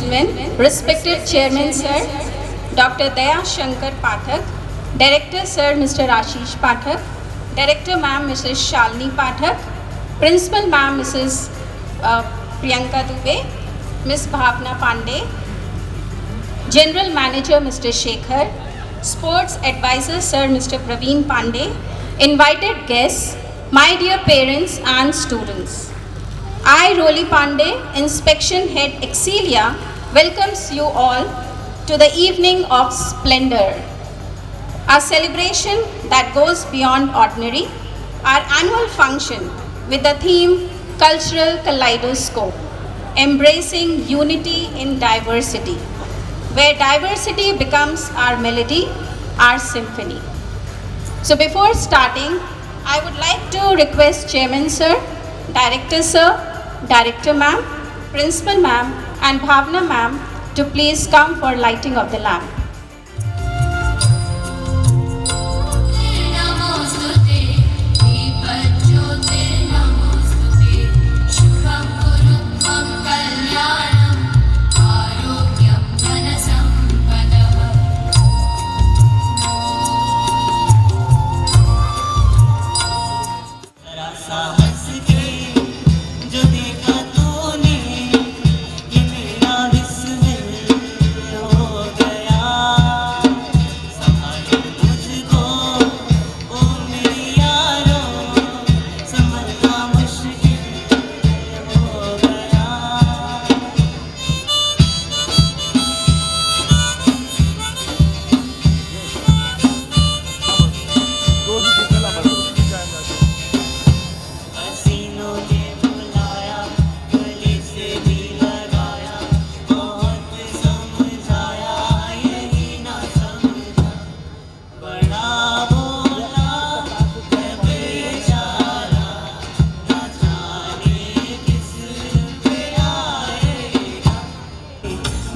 gentlemen, respected Chairman Sir, Dr. Daya Shankar Pathak, Director Sir Mr. Ashish Pathak, Director Ma'am Mrs. Shalini Pathak, Principal Ma'am Mrs. Priyanka Dubey, Ms. Bhavna Pandey, General Manager Mr. Shekhar, Sports Advisor Sir Mr. Praveen Pandey, invited guests, my dear parents and students. I, Roli Pandey, Inspection Head Excellia, welcomes you all to the evening of splendor, a celebration that goes beyond ordinary, our annual function with the theme Cultural Kaleidoscope, embracing unity in diversity, where diversity becomes our melody, our symphony. So before starting, I would like to request Chairman Sir, Director Sir, Director Ma'am, Principal Ma'am and Bhavna Ma'am to please come for lighting of the lamp.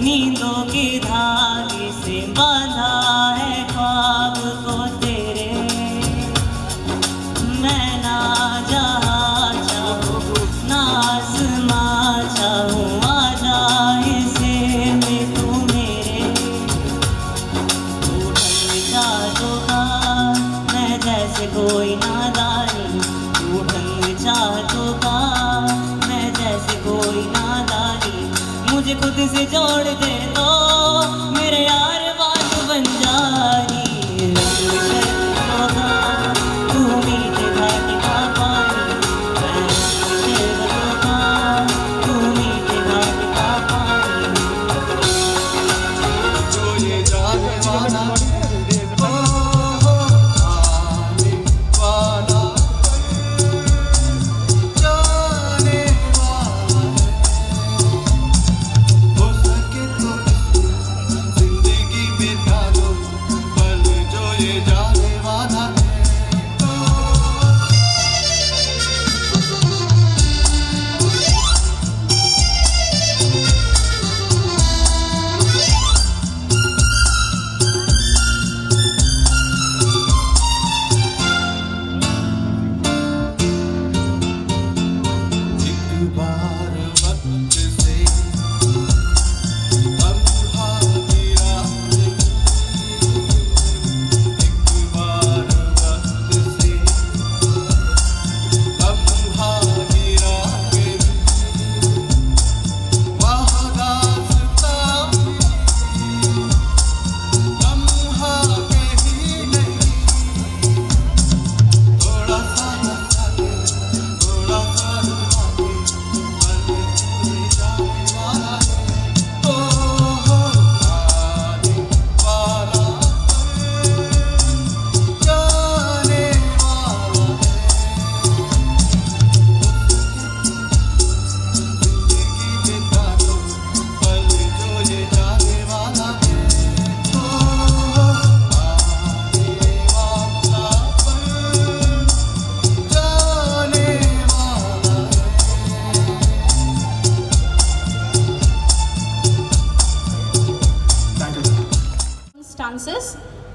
नींदों की धागे से बांधा है ख्वाब को तेरे, मैं ना जहाँ चाहूँ ना आसमां चाहूँ, आ जाए से में तू मेरे, तू ढल जा तो का मैं जैसे कोई नादानी, तू ढल जा तो का मैं जैसे कोई नादानी, मुझे खुद से जोड़ दे तो मेरे यार बात बन जानी, तू मीठे घाटे का पानी, तू मीठे घाटे का पानी, जो ये जाने वाला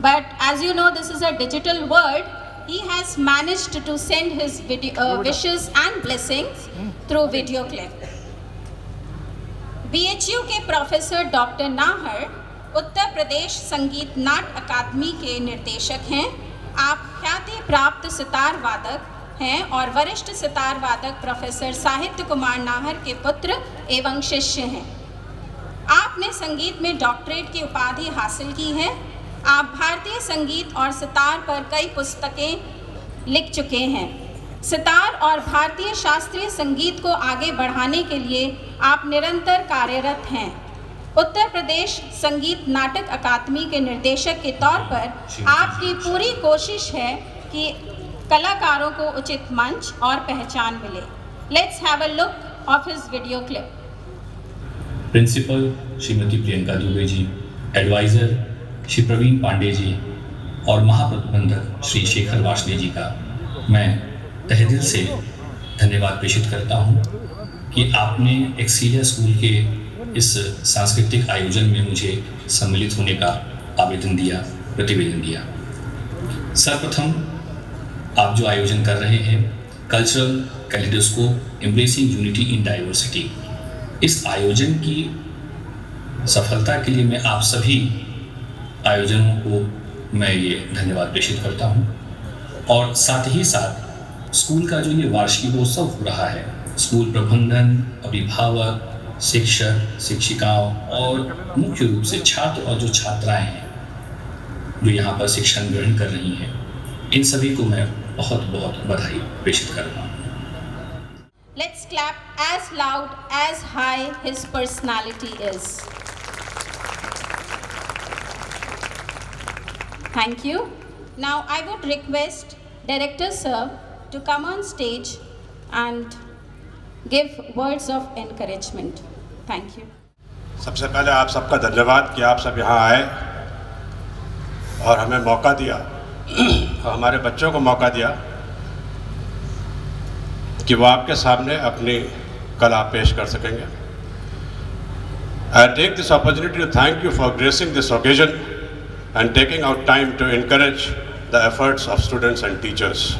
but as you know, this is a digital world. He has managed to send his wishes and blessings through video clip. BHU के प्रोफेसर डॉक्टर नाहर उत्तर प्रदेश संगीत नाट्य अकादमी के निर्देशक हैं। आप ख्याति प्राप्त सितार वादक हैं और वरिष्ठ सितार वादक प्रोफेसर साहित्य कुमार नाहर के पुत्र एवं शिष्य हैं। आपने संगीत में डॉक्टरेट की उपाधि हासिल की है। आप भारतीय संगीत और सितार पर कई पुस्तकें लिख चुके हैं। सितार और भारतीय शास्त्रीय संगीत को आगे बढ़ाने के लिए आप निरंतर कार्यरत हैं। उत्तर प्रदेश संगीत नाटक अकादमी के निर्देशक के तौर पर आपकी पूरी कोशिश है कि कलाकारों को उचित मंच और पहचान मिले। Let's have a look of his video clip. Principal Shrimati Priyanka Dubey ji, adviser Shri Praveen Pandey ji और महाप्रबंधक श्री शेखर वाशले जी का मैं तहे दिल से धन्यवाद प्रेषित करता हूँ कि आपने एक्सीलिया स्कूल के इस सांस्कृतिक आयोजन में मुझे सम्मिलित होने का आवेदन दिया, प्रतिवेदन दिया। सर्वप्रथम आप जो आयोजन कर रहे हैं cultural kaleidoscope embracing unity in diversity, इस आयोजन की सफलता के लिए मैं आप सभी आयोजनों को मैं ये धन्यवाद प्रेषित करता हूँ। और साथ ही साथ स्कूल का जो ये वार्षिकोत्सव हो रहा है, स्कूल प्रबंधन, अभिभावक, शिक्षक, शिक्षिकाओं और मुख्य रूप से छात्र और जो छात्राएं हैं जो यहाँ पर शिक्षण ग्रहण कर रही हैं, इन सभी को मैं बहुत बहुत बधाई प्रेषित करता हूँ। Let's clap as loud as high his personality is. Thank you. Now I would request Director Sir to come on stage and give words of encouragement. Thank you. सबसे पहले आप सबका धन्यवाद कि आप सब यहाँ आए और हमें मौका दिया और हमारे बच्चों को मौका दिया कि वो आपके सामने अपनी कला पेश कर सकेंगे। I take this opportunity to thank you for gracing this occasion and taking out time to encourage the efforts of students and teachers.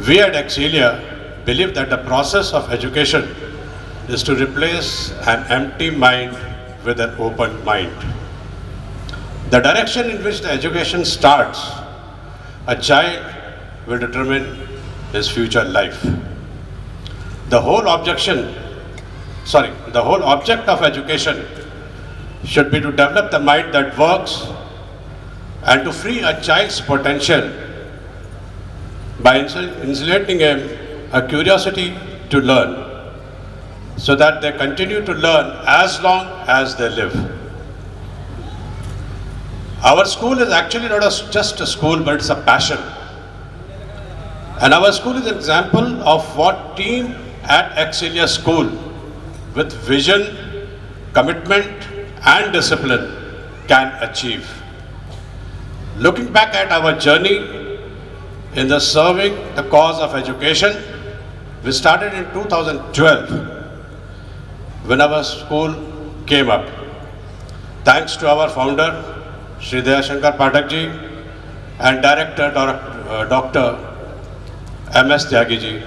We at Excellia believe that the process of education is to replace an empty mind with an open mind. The direction in which the education starts, a child will determine his future life. The whole object of education should be to develop the mind that works and to free a child's potential by insulating him a curiosity to learn so that they continue to learn as long as they live. Our school is actually not just a school, but it's a passion. And our school is an example of what team at Excellia School with vision, commitment and discipline can achieve. Looking back at our journey in the serving the cause of education, we started in 2012 when our school came up. Thanks to our founder, Shri Dayashankar Pathak ji, and director Dr. M.S. Tyagi ji.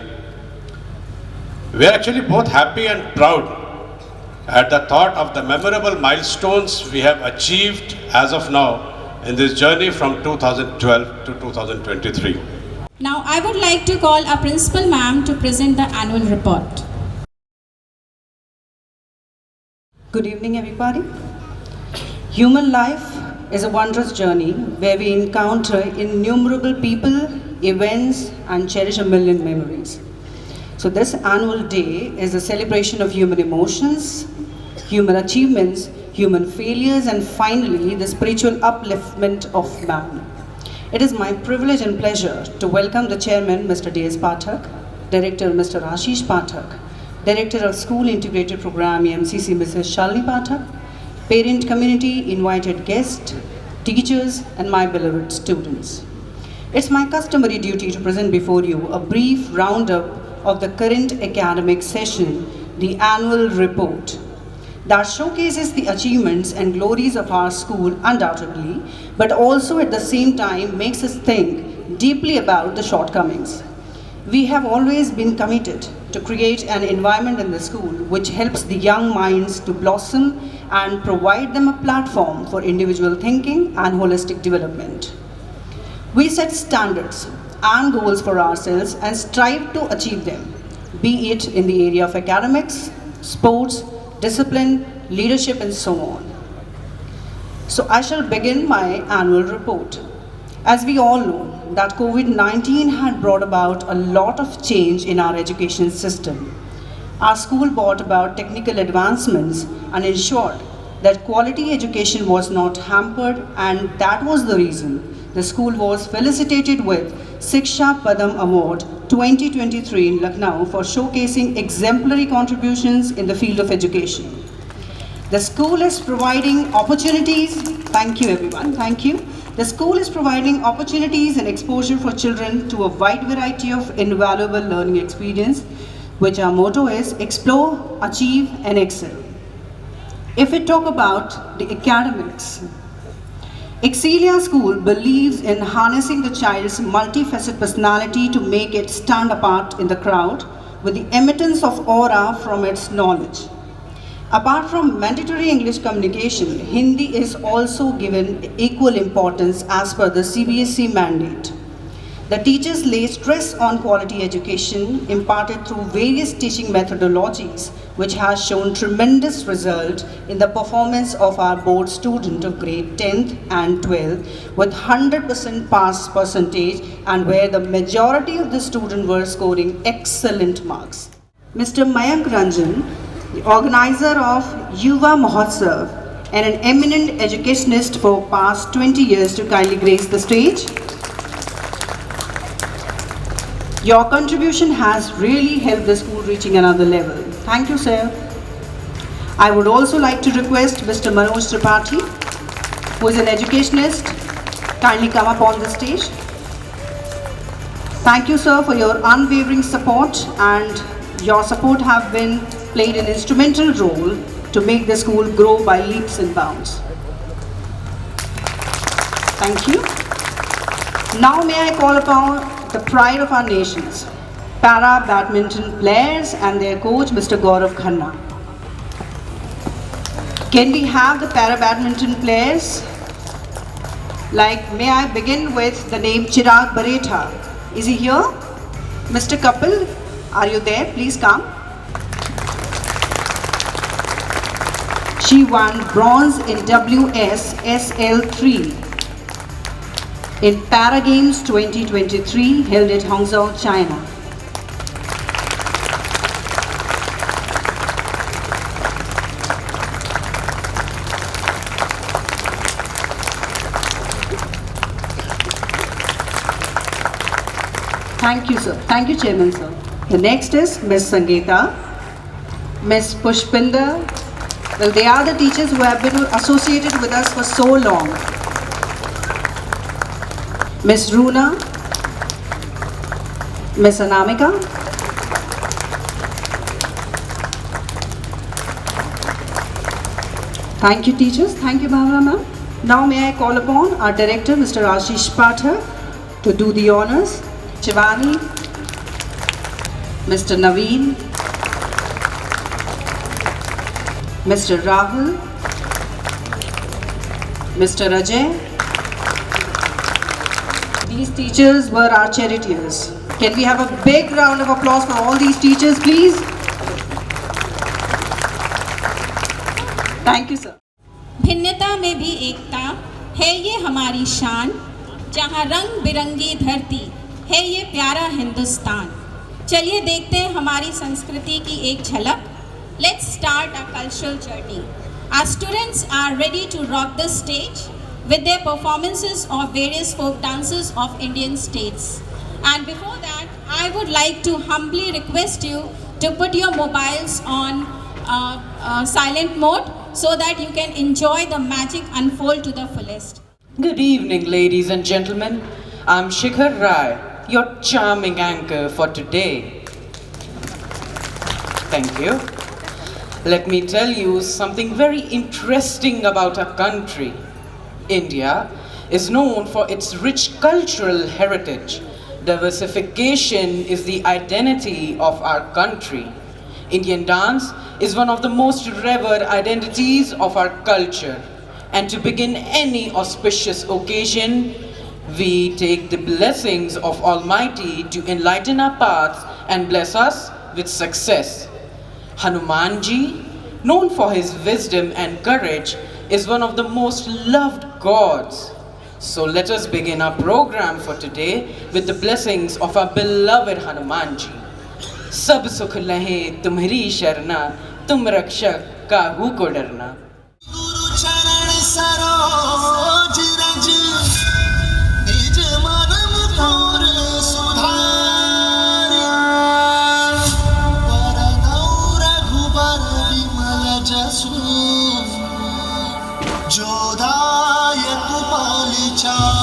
We are actually both happy and proud at the thought of the memorable milestones we have achieved as of now in this journey from 2012 to 2023. Now I would like to call our principal ma'am to present the annual report. Good evening, everybody. Human life is a wondrous journey where we encounter innumerable people, events, and cherish a million memories. So this annual day is a celebration of human emotions, human achievements, human failures, and finally the spiritual upliftment of man. It is my privilege and pleasure to welcome the chairman, Mr. D.S. Pathak, director, Mr. Ashish Pathak, director of School Integrated Program, EMCC, Mrs. Shalini Pathak, parent community, invited guests, teachers, and my beloved students. It's my customary duty to present before you a brief roundup of the current academic session, the annual report, that showcases the achievements and glories of our school undoubtedly, but also at the same time makes us think deeply about the shortcomings. We have always been committed to create an environment in the school which helps the young minds to blossom and provide them a platform for individual thinking and holistic development. We set standards and goals for ourselves and strive to achieve them, be it in the area of academics, sports, discipline, leadership, and so on. So I shall begin my annual report. As we all know, that COVID-19 had brought about a lot of change in our education system. Our school brought about technical advancements and ensured that quality education was not hampered, and that was the reason the school was felicitated with Shiksha Padam Award 2023 in Lucknow for showcasing exemplary contributions in the field of education. The school is providing opportunities, thank you everyone, thank you. The school is providing opportunities and exposure for children to a wide variety of invaluable learning experience, which our motto is explore, achieve and excel. If we talk about the academics, Excellia School believes in harnessing the child's multifaceted personality to make it stand apart in the crowd with the emittance of aura from its knowledge. Apart from mandatory English communication, Hindi is also given equal importance as per the CBSE mandate. The teachers lay stress on quality education imparted through various teaching methodologies, which has shown tremendous result in the performance of our board student of grade 10th and 12th with 100% pass percentage, and where the majority of the students were scoring excellent marks. Mr. Mayank Ranjan, the organizer of Yuva Mahotsav and an eminent educationist for past 20 years, to kindly grace the stage. Your contribution has really helped the school reaching another level. Thank you, sir. I would also like to request Mr. Manoj Tripathi, who is an educationist, kindly come up on the stage. Thank you, sir, for your unwavering support, and your support have played an instrumental role to make the school grow by leaps and bounds. Thank you. Now may I call upon the pride of our nations, para badminton players and their coach, Mr. Gaurav Khanna. Can we have the para badminton players? May I begin with the name Chirag Baretha. Is he here? Mr. Kapil, are you there? Please come. She won bronze in WSSL3 in Para Games 2023 held at Hangzhou, China. Thank you, sir. Thank you, Chairman, sir. The next is Ms. Sangeeta, Ms. Pushpinder. Well, they are the teachers who have been associated with us for so long. Ms. Runa, Ms. Anamika, thank you, teachers. Thank you, Bhavana ma'am. Now may I call upon our director, Mr. Ashish Pathak, to do the honors. Shivani, Mr. Naveen, Mr. Rahul, Mr. Ajay. These teachers were our charioteers. Can we have a big round of applause for all these teachers, please? Thank you, sir. भिन्नता में भी एकता है ये हमारी शान, जहाँ रंग बिरंगी धरती है ये प्यारा हिंदुस्तान। चलिए देखते हैं हमारी संस्कृति की एक झलक। Let's start our cultural journey. Our students are ready to rock the stage with their performances of various folk dances of Indian states. And before that, I would like to humbly request you to put your mobiles on silent mode so that you can enjoy the magic unfold to the fullest. Good evening, ladies and gentlemen. I'm Shikhar Rai, your charming anchor for today. Thank you. Let me tell you something very interesting about our country. India is known for its rich cultural heritage, Diversification is the identity of our country. Indian dance is one of the most revered identities of our culture. And to begin any auspicious occasion, we take the blessings of Almighty to enlighten our paths and bless us with success. Hanumanji, known for his wisdom and courage, is one of the most loved gods. So let us begin our program for today with the blessings of our beloved Hanumanji. Sab sukh lahe tumhari sharna, tum rakshak kahu ko darna. Guru charan saroj raj, nij manam pur sudhar, paranau raghubar bimal jasu, jodayak palichar.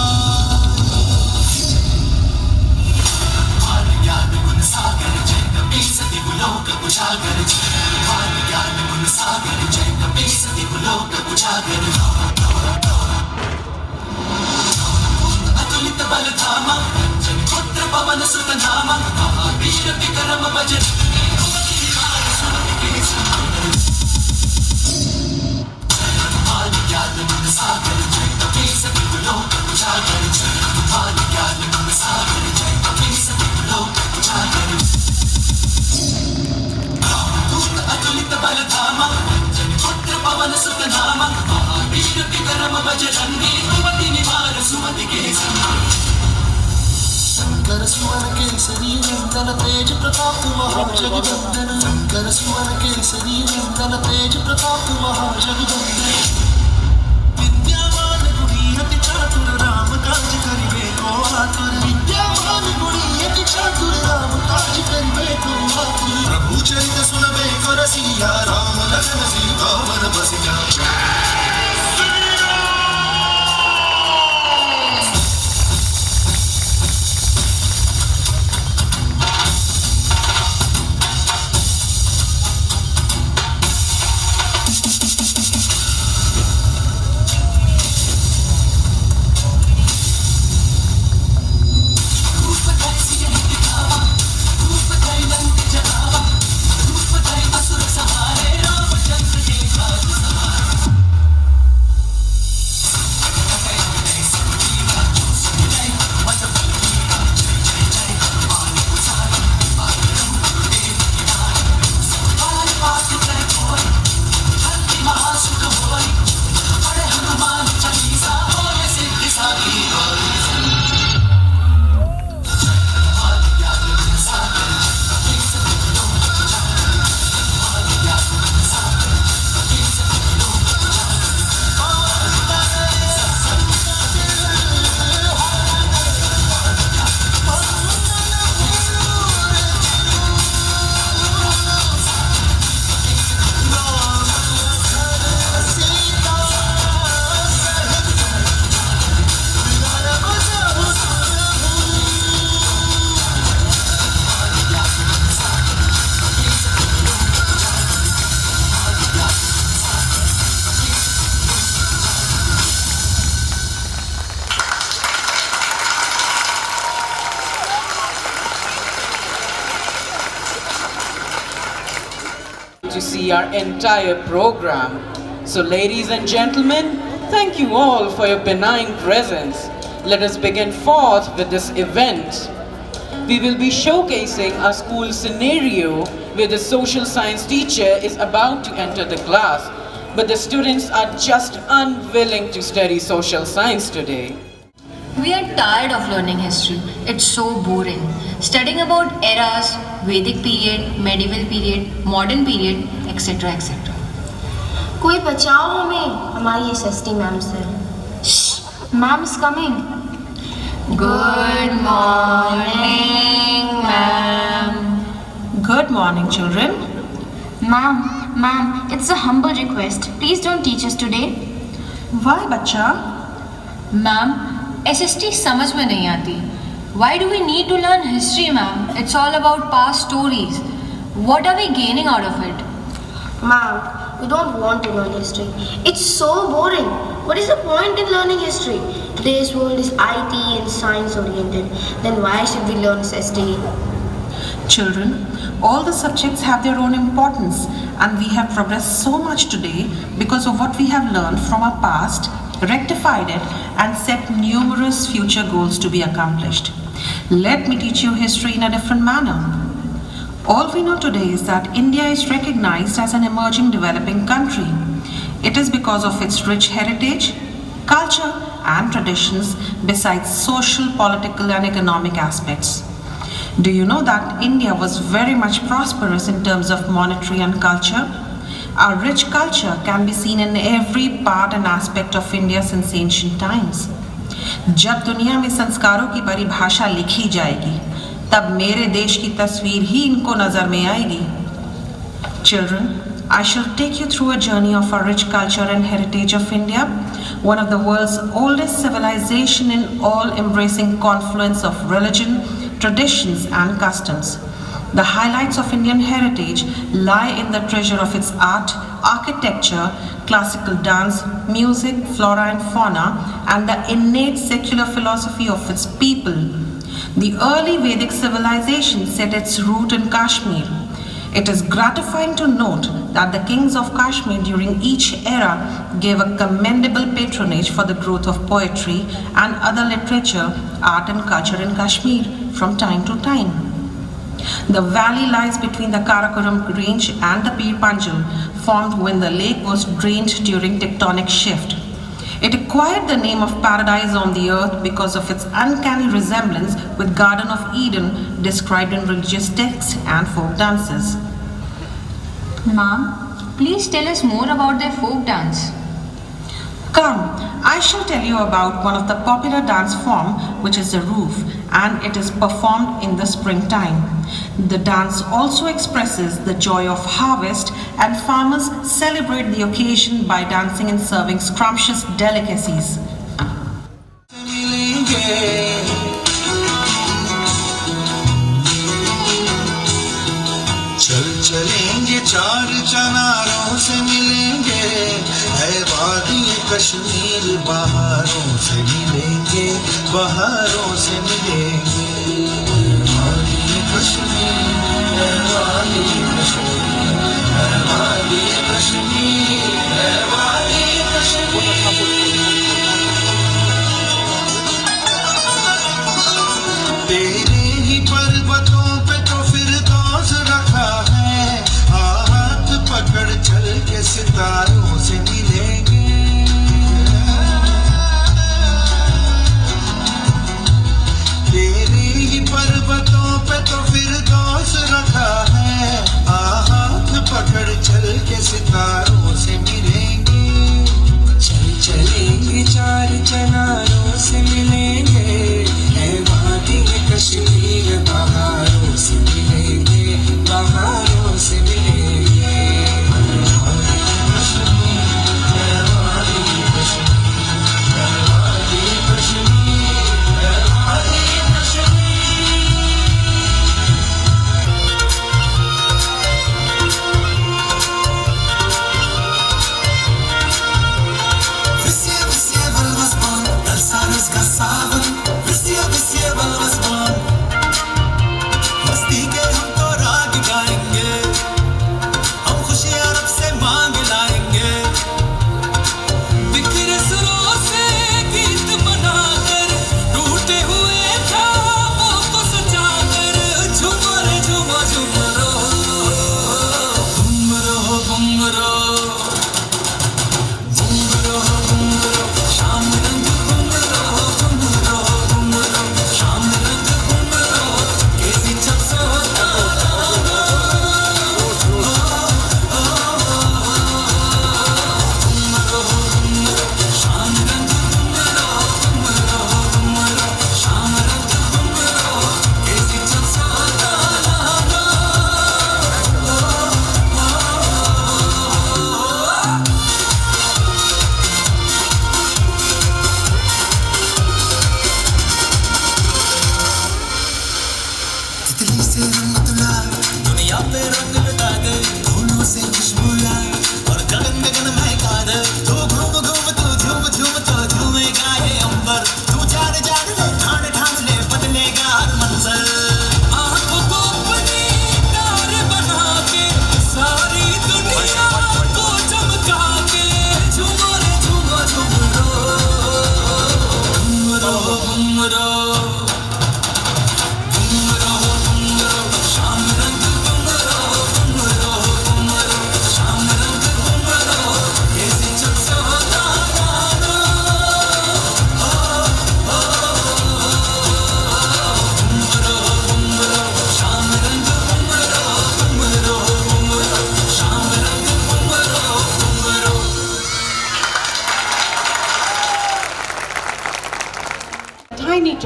अतुलित बल धामा पुत्र पवन सुत नामा वीर Vikram buzzer ज्ञान मन सागर जय कपी सती लोक उजागर ज्ञान मन सागर जय कपी सती लोक उजागर अतुलित बल धामा पुत्र पवन सुत नामा वीर विक्रम बजरंगी कुमति निवार सुमति के शंकर सुवन केसरी नंदन तेज प्रताप महाजगवंदन शंकर सुवन केसरी नंदन तेज प्रताप महाजगवंदन विद्यावान गुणी अति चातुर राम काज करिबे को आतुर विद्यावान गुणी अति चातुर राम काज करिबे को आतुर प्रभु चरित सुनबे को रसिया राम लखन सीता मन बसिया To see our entire program. So ladies and gentlemen, thank you all for your benign presence. Let us begin forth with this event. We will be showcasing a school scenario where the social science teacher is about to enter the class, but the students are just unwilling to study social science today. We are tired of learning history. It's so boring. Studying about eras, Vedic period, medieval period, modern period, etc. etc. कोई बचाओ हमें हमारी SST ma'am से। Ma'am is coming. Good morning, ma'am. Good morning, children. Ma'am, it's a humble request. Please don't teach us today. Why, बच्चा? Ma'am, SST समझ में नहीं आती. Why do we need to learn history, ma'am? It's all about past stories. What are we gaining out of it? Ma'am, We don't want to learn history. It's so boring. What is the point in learning history? Today's world is IT and science oriented. Then why should we learn ST? Children, all the subjects have their own importance, and we have progressed so much today because of what we have learned from our past, rectified it, and set numerous future goals to be accomplished. Let me teach you history in a different manner. All we know today is that India is recognized as an emerging developing country. It is because of its rich heritage, culture, and traditions, besides social, political, and economic aspects. Do you know that India was very much prosperous in terms of monetary and culture? Our rich culture can be seen in every part and aspect of India since ancient times. जब दुनिया में संस्कारों की परिभाषा लिखी जाएगी, तब मेरे देश की तस्वीर ही इनको नजर में आएगी. Children, I shall take you through a journey of our rich culture and heritage of India, one of the world's oldest civilization in all-embracing confluence of religion, traditions and customs. The highlights of Indian heritage lie in the treasure of its art, architecture, classical dance, music, flora and fauna, and the innate secular philosophy of its people. The early Vedic civilization set its root in Kashmir. It is gratifying to note that the kings of Kashmir during each era gave a commendable patronage for the growth of poetry and other literature, art and culture in Kashmir from time to time. The valley lies between the Karakoram range and the Pir Panjal, formed when the lake was drained during tectonic shift. It acquired the name of paradise on the earth because of its uncanny resemblance with Garden of Eden described in religious texts and folk dances. Ma'am, please tell us more about their folk dance. Come, I shall tell you about one of the popular dance form, which is the roof, and it is performed in the springtime. The dance also expresses the joy of harvest, and farmers celebrate the occasion by dancing and serving scrumptious delicacies. चल चलेंगे चार चनारों से मिलेंगे है वादी कश्मीर बहारों से मिलेंगे बहारों से मिलेंगे वादी कश्मीर है वादी कश्मीर है वादी कश्मीर है वादी कश्मीर तेरे ही पर्वतों पे तो फिर दोष रखा है हाथ पकड़ चल के सितारों से मिलेंगे तेरे ही पर्वतों पे तो फिर दोष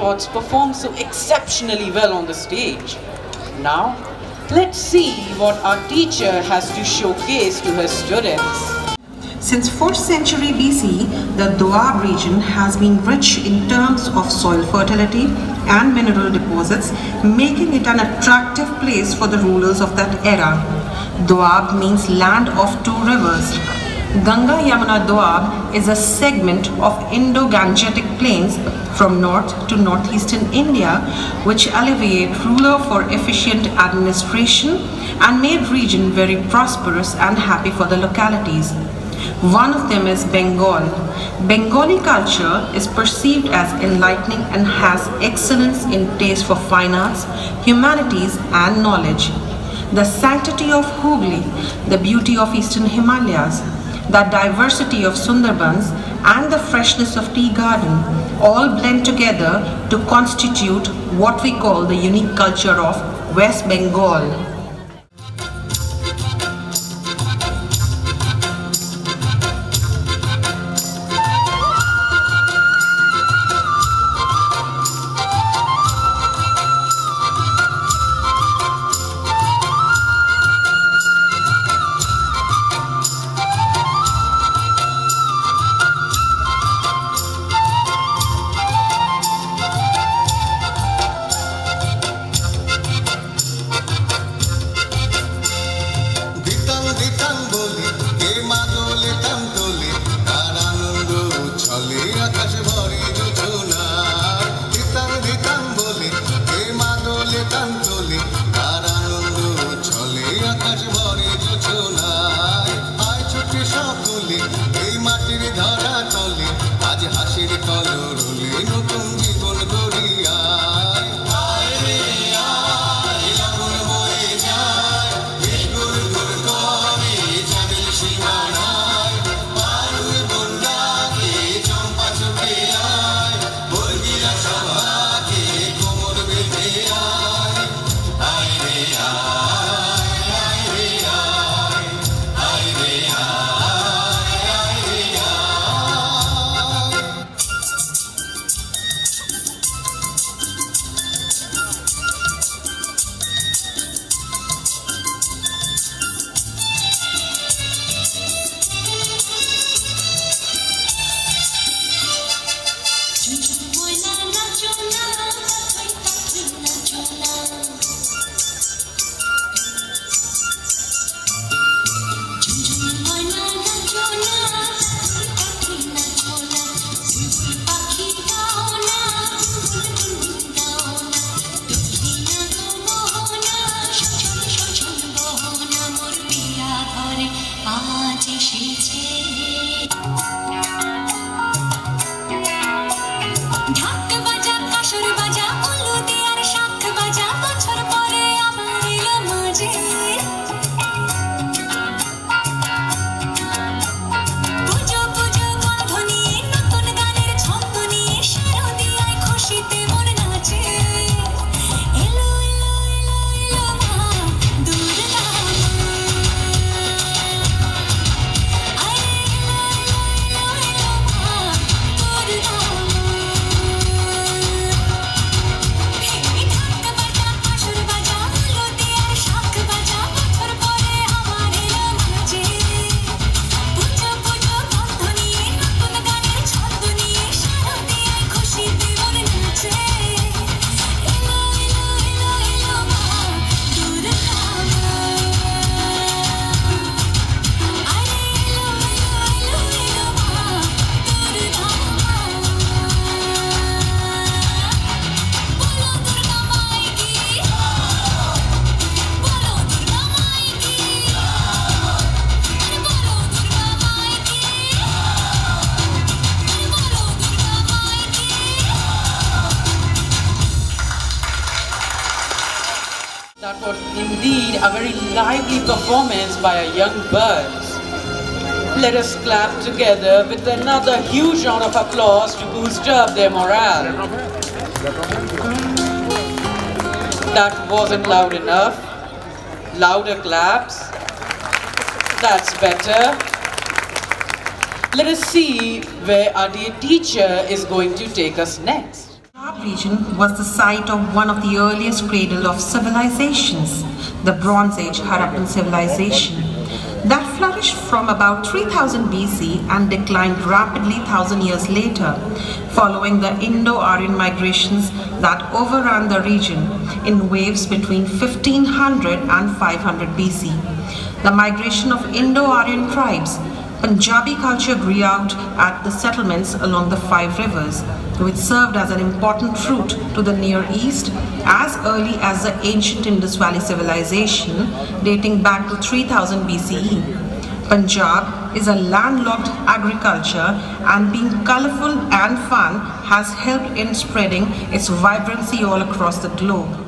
demigods perform so exceptionally well on the stage. Now, let's see what our teacher has to showcase to her students. Since 4th century BC, the Doab region has been rich in terms of soil fertility and mineral deposits, making it an attractive place for the rulers of that era. Doab means land of two rivers. Ganga Yamuna Doab is a segment of Indo-Gangetic plains from north to northeastern India, which alleviate ruler for efficient administration and made region very prosperous and happy for the localities. One of them is Bengal. Bengali culture is perceived as enlightening and has excellence in taste for fine arts, humanities and knowledge. The sanctity of Hooghly, the beauty of eastern Himalayas, the diversity of Sundarbans and the freshness of tea garden all blend together to constitute what we call the unique culture of West Bengal. That was indeed a very lively performance by our young birds. Let us clap together with another huge round of applause to boost up their morale. That wasn't loud enough. Louder claps. That's better. Let us see where our dear teacher is going to take us next. region was the site of one of the earliest cradle of civilizations, the Bronze Age Harappan civilization, that flourished from about 3000 BC and declined rapidly 1000 years later, following the Indo-Aryan migrations that overran the region in waves between 1500 and 500 BC. The migration of Indo-Aryan tribes, Punjabi culture grew out at the settlements along the five rivers, which served as an important route to the Near East as early as the ancient Indus Valley civilization dating back to 3000 BCE. Punjab is a landlocked agriculture, and being colorful and fun has helped in spreading its vibrancy all across the globe.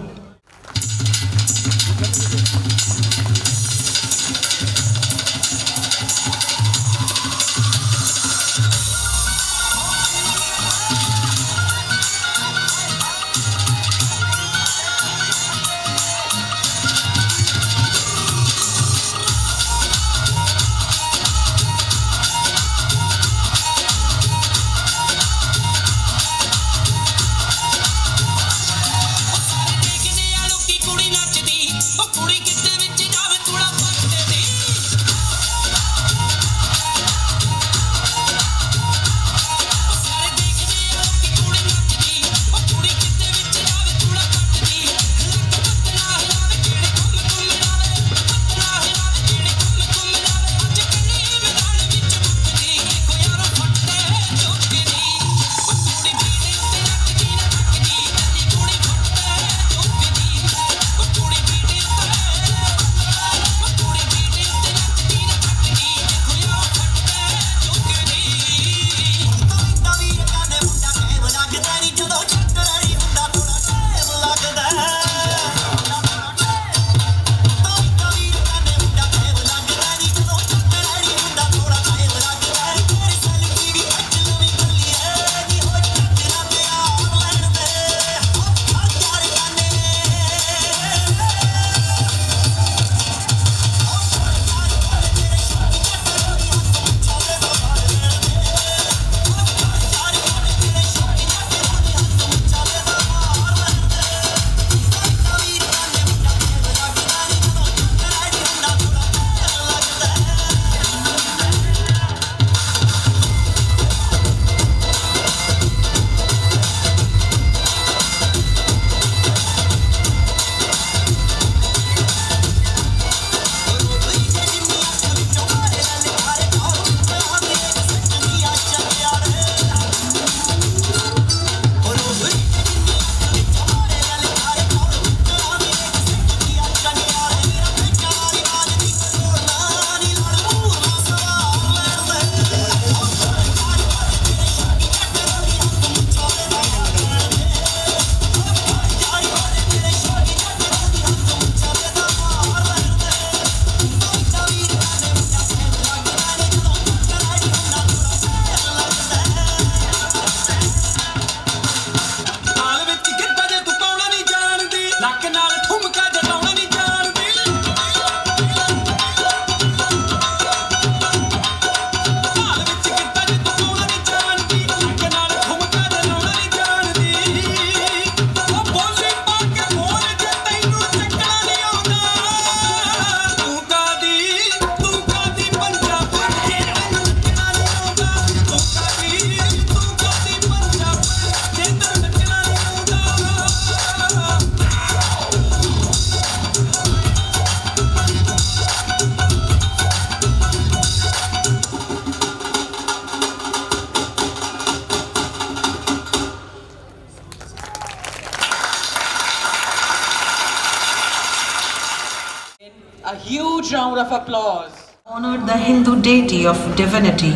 A huge round of applause. Honored the Hindu deity of divinity.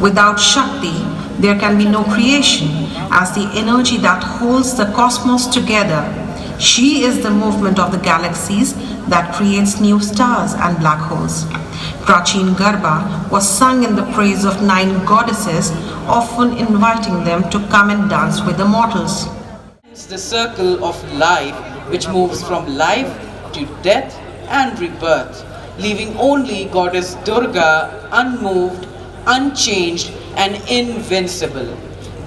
Without Shakti, there can be no creation, as the energy that holds the cosmos together. She is the movement of the galaxies that creates new stars and black holes. Prachin Garba was sung in the praise of 9 goddesses, often inviting them to come and dance with the mortals. It's the circle of life which moves from life to death and rebirth, leaving only Goddess Durga unmoved, unchanged, and invincible.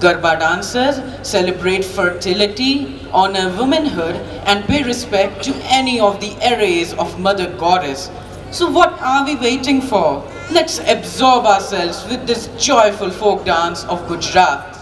Garba dancers celebrate fertility, honor womanhood, and pay respect to any of the arrays of Mother Goddess. So what are we waiting for? Let's absorb ourselves with this joyful folk dance of Gujarat.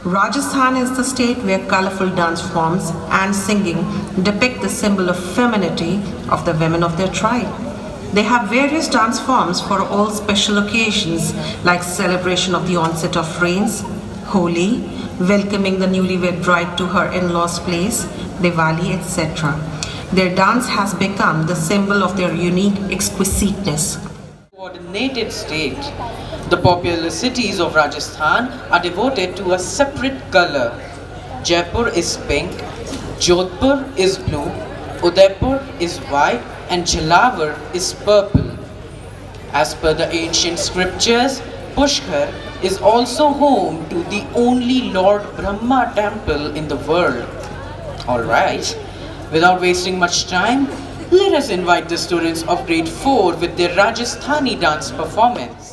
Rajasthan is the state where colorful dance forms and singing depict the symbol of femininity of the women of their tribe. They have various dance forms for all special occasions like celebration of the onset of rains, Holi, welcoming the newlywed bride to her in-laws' place, Diwali, etc. Their dance has become the symbol of their unique exquisiteness. Coordinated state. The popular cities of Rajasthan are devoted to a separate color. Jaipur is pink, Jodhpur is blue, Udaipur is white, and Jhalawar is purple. As per the ancient scriptures, Pushkar is also home to the only Lord Brahma temple in the world. Alright, without wasting much time, let us invite the students of grade 4 with their Rajasthani dance performance.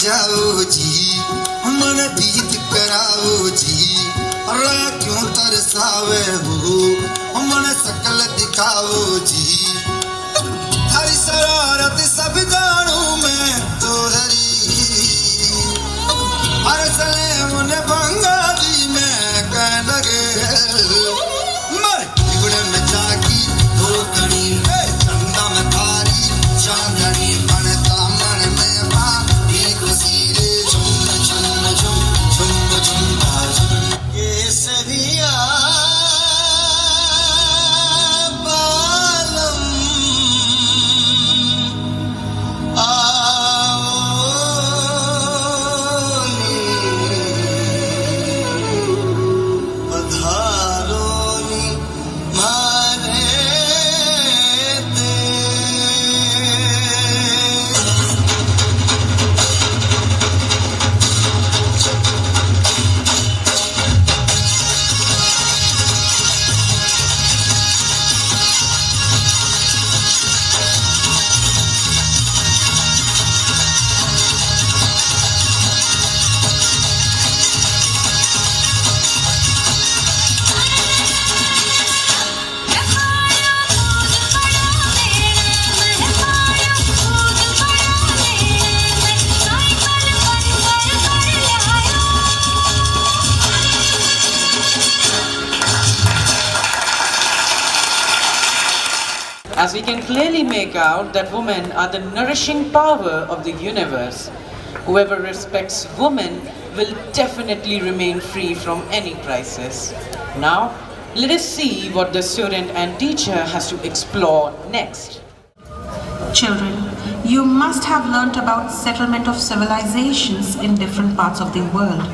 जाओ जी मन प्रीत कराओ जी क्यों तरसावे हो मन सकल दिखाओ जी हरी शरारत सब जानू मैं तो हरी हर सले मुने भंगा दी मैं कह लगे मर गुड़े में जागी दो कणी चंदा में थारी चांदनी मन दामन में बा एक सीरे झुम झुम झुम झुम झुम झुम केसरिया बालम पधारोनी मारे As we can clearly make out that women are the nourishing power of the universe. Whoever respects women will definitely remain free from any crisis. Now, let us see what the student and teacher has to explore next. Children, you must have learnt about settlement of civilizations in different parts of the world,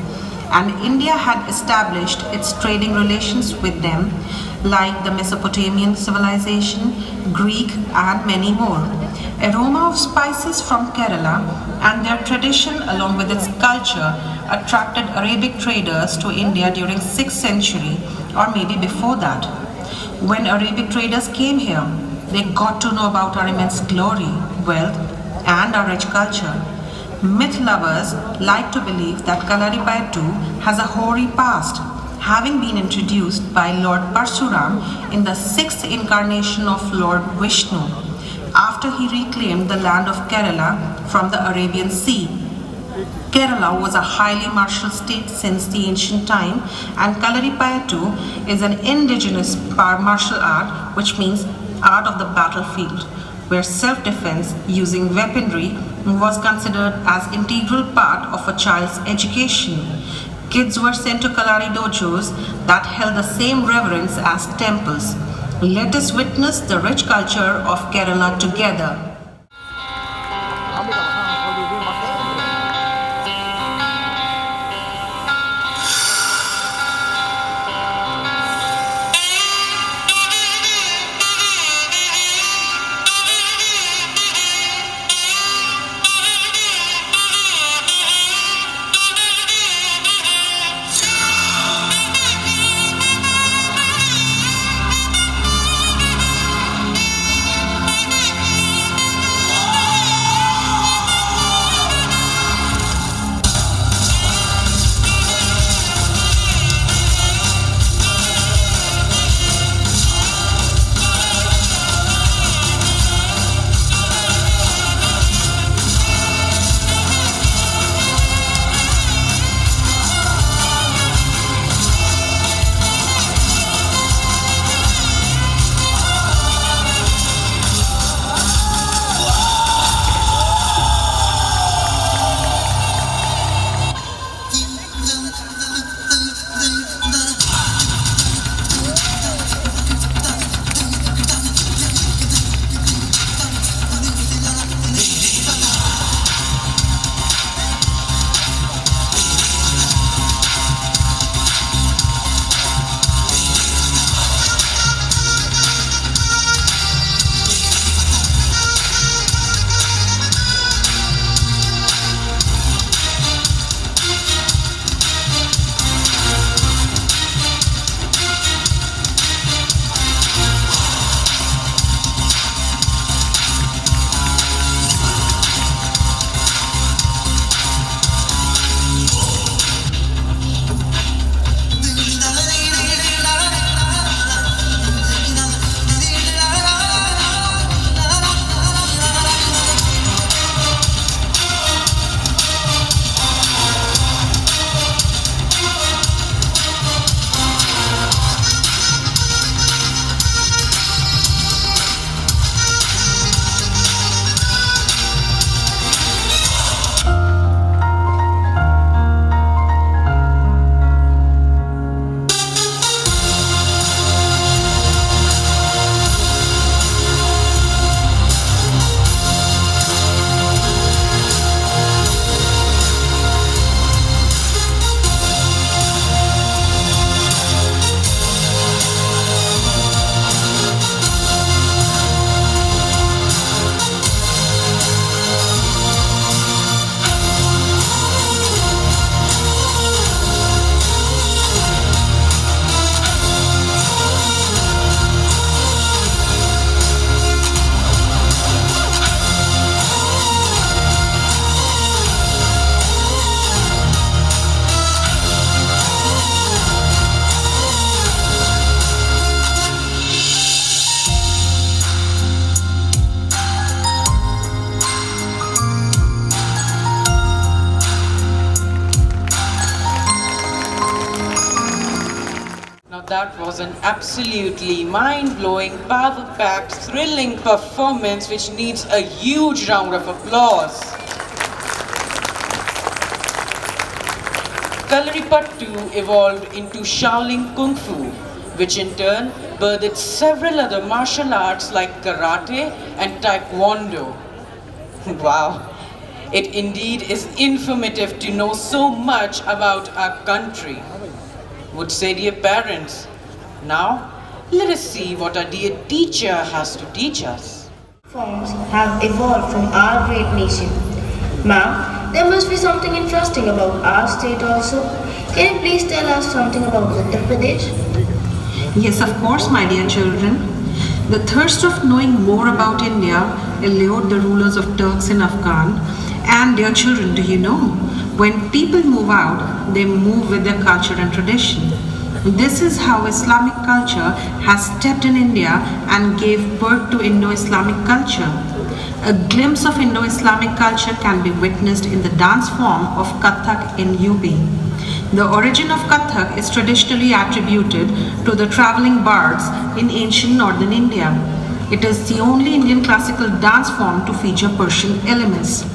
and India had established its trading relations with them, like the Mesopotamian civilization, Greek, and many more. Aroma of spices from Kerala and their tradition along with its culture attracted Arabic traders to India during 6th century or maybe before that. When Arabic traders came here, they got to know about our immense glory, wealth, and our rich culture. Myth lovers like to believe that Kalaripayattu has a hoary past, having been introduced by Lord Parsuram in the 6th incarnation of Lord Vishnu, after he reclaimed the land of Kerala from the Arabian Sea. Kerala was a highly martial state since the ancient time, and Kalaripayattu is an indigenous martial art, which means art of the battlefield, where self-defense using weaponry was considered as integral part of a child's education. Kids were sent to Kalari dojos that held the same reverence as temples. Let us witness the rich culture of Kerala together. that was an absolutely mind-blowing, power-packed, thrilling performance which needs a huge round of applause. Kalaripattu evolved into Shaolin Kung Fu, which in turn birthed several other martial arts like karate and taekwondo. Wow, it indeed is informative to know so much about our country. Would say dear parents, now let us see what our dear teacher has to teach us. Forms have evolved from our great nation. Ma'am, there must be something interesting about our state also. Can you please tell us something about Uttar Pradesh? Yes, of course, my dear children. The thirst of knowing more about India allured the rulers of Turks and Afghan. And dear children, do you know, when people move out, they move with their culture and tradition. This is how Islamic culture has stepped in India and gave birth to Indo-Islamic culture. A glimpse of Indo-Islamic culture can be witnessed in the dance form of Kathak in UP. The origin of Kathak is traditionally attributed to the traveling bards in ancient northern India. It is the only Indian classical dance form to feature Persian elements.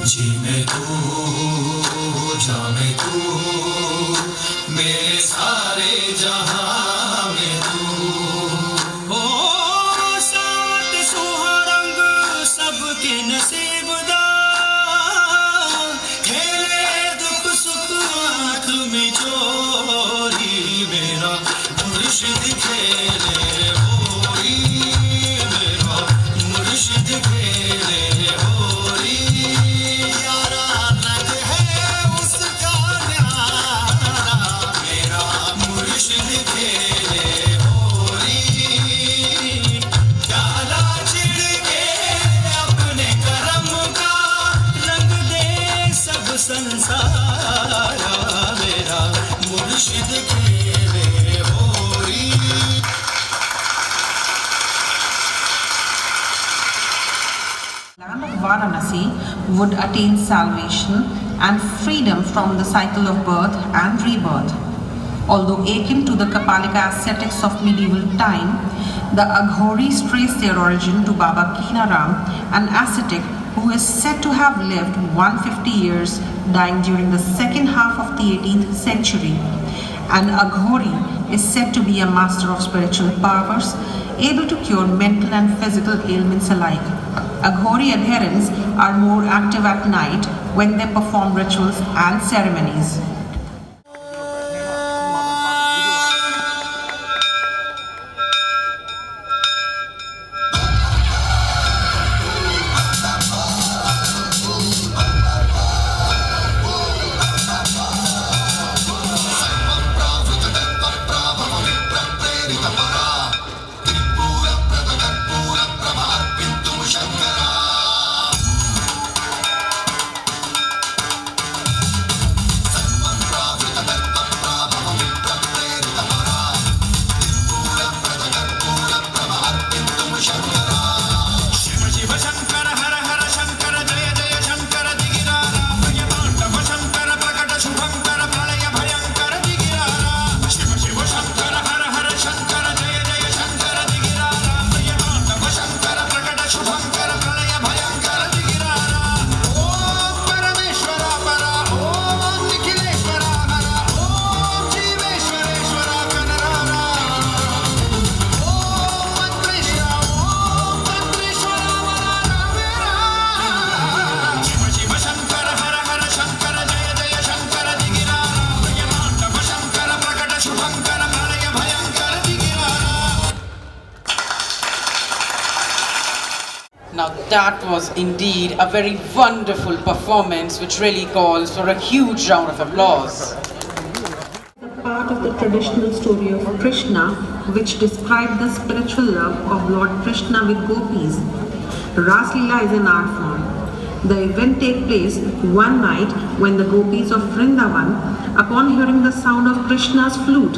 जीने तू जाने तू मेरे सारे जहां में तू ओ साथ सुहारंग सबके नसीब दा खेले दुख सुख आंख में चोरी मेरा मुर्शिद खेले होरी मेरा मुर्शिद खेले होरी Land of Varanasi would attain salvation and freedom from the cycle of birth and rebirth. Although akin to the Kapalika ascetics of medieval time, the Aghoris trace their origin to Baba Kinaram, an ascetic who is said to have lived 150 years, dying during the second half of the 18th century. An Aghori is said to be a master of spiritual powers, able to cure mental and physical ailments alike. Aghori adherents are more active at night when they perform rituals and ceremonies. That was indeed a very wonderful performance which really calls for a huge round of applause. Part of the traditional story of Krishna, which described the spiritual love of Lord Krishna with gopis. Ras Leela is an art form. The event takes place one night when the gopis of Vrindavan, upon hearing the sound of Krishna's flute,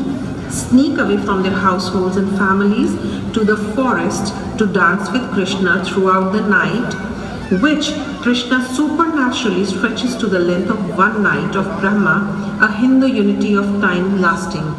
sneak away from their households and families to the forest to dance with Krishna throughout the night, which Krishna supernaturally stretches to the length of one night of Brahma, a Hindu unity of time lasting.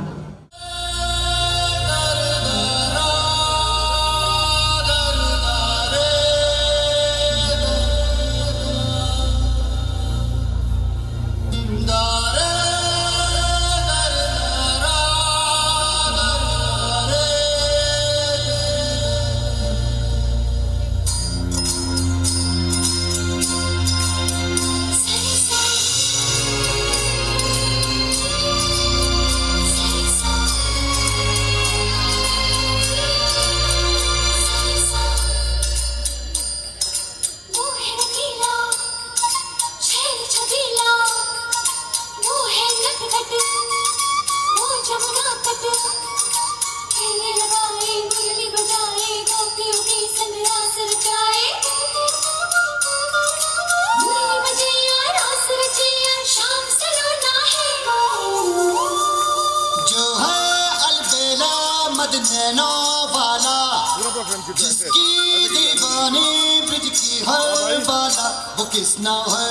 जिसकी दीवानी bridge की हर बाला वो किसना है,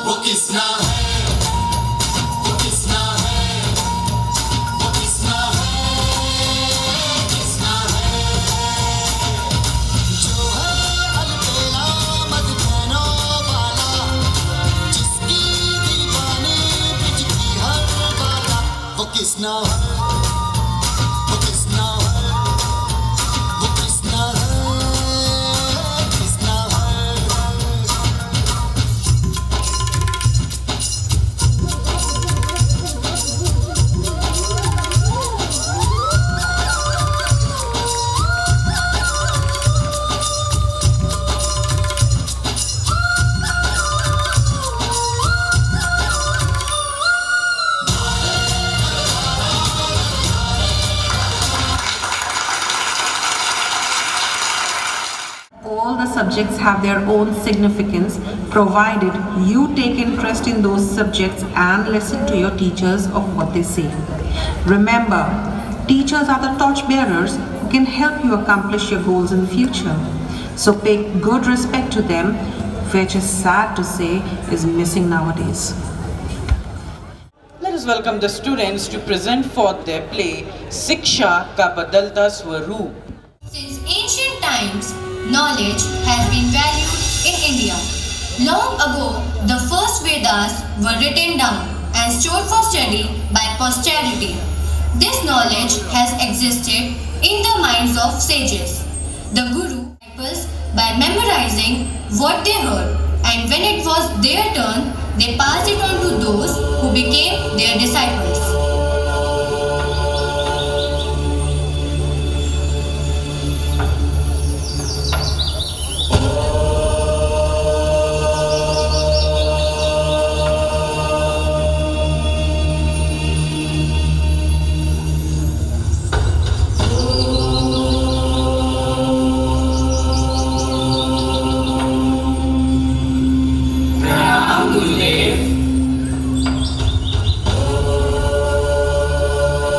वो किसना है, वो किसना है, वो किसना है, किसना है जो है अलबेला मदीना वाला जिसकी दीवानी ब्रिज की हर बाला वो किसना है, वो किसना है, वो किसना है, किसना है। All the subjects have their own significance, provided you take interest in those subjects and listen to your teachers of what they say. Remember, teachers are the torchbearers who can help you accomplish your goals in the future. So pay good respect to them, which is sad to say is missing nowadays. Let us welcome the students to present forth their play Siksha Ka Badalta Swaroop. Since ancient times, knowledge has been valued in India. Long ago, the first Vedas were written down and stored for study by posterity. This knowledge has existed in the minds of sages. The Guru disciples by memorizing what they heard, and when it was their turn, they passed it on to those who became their disciples.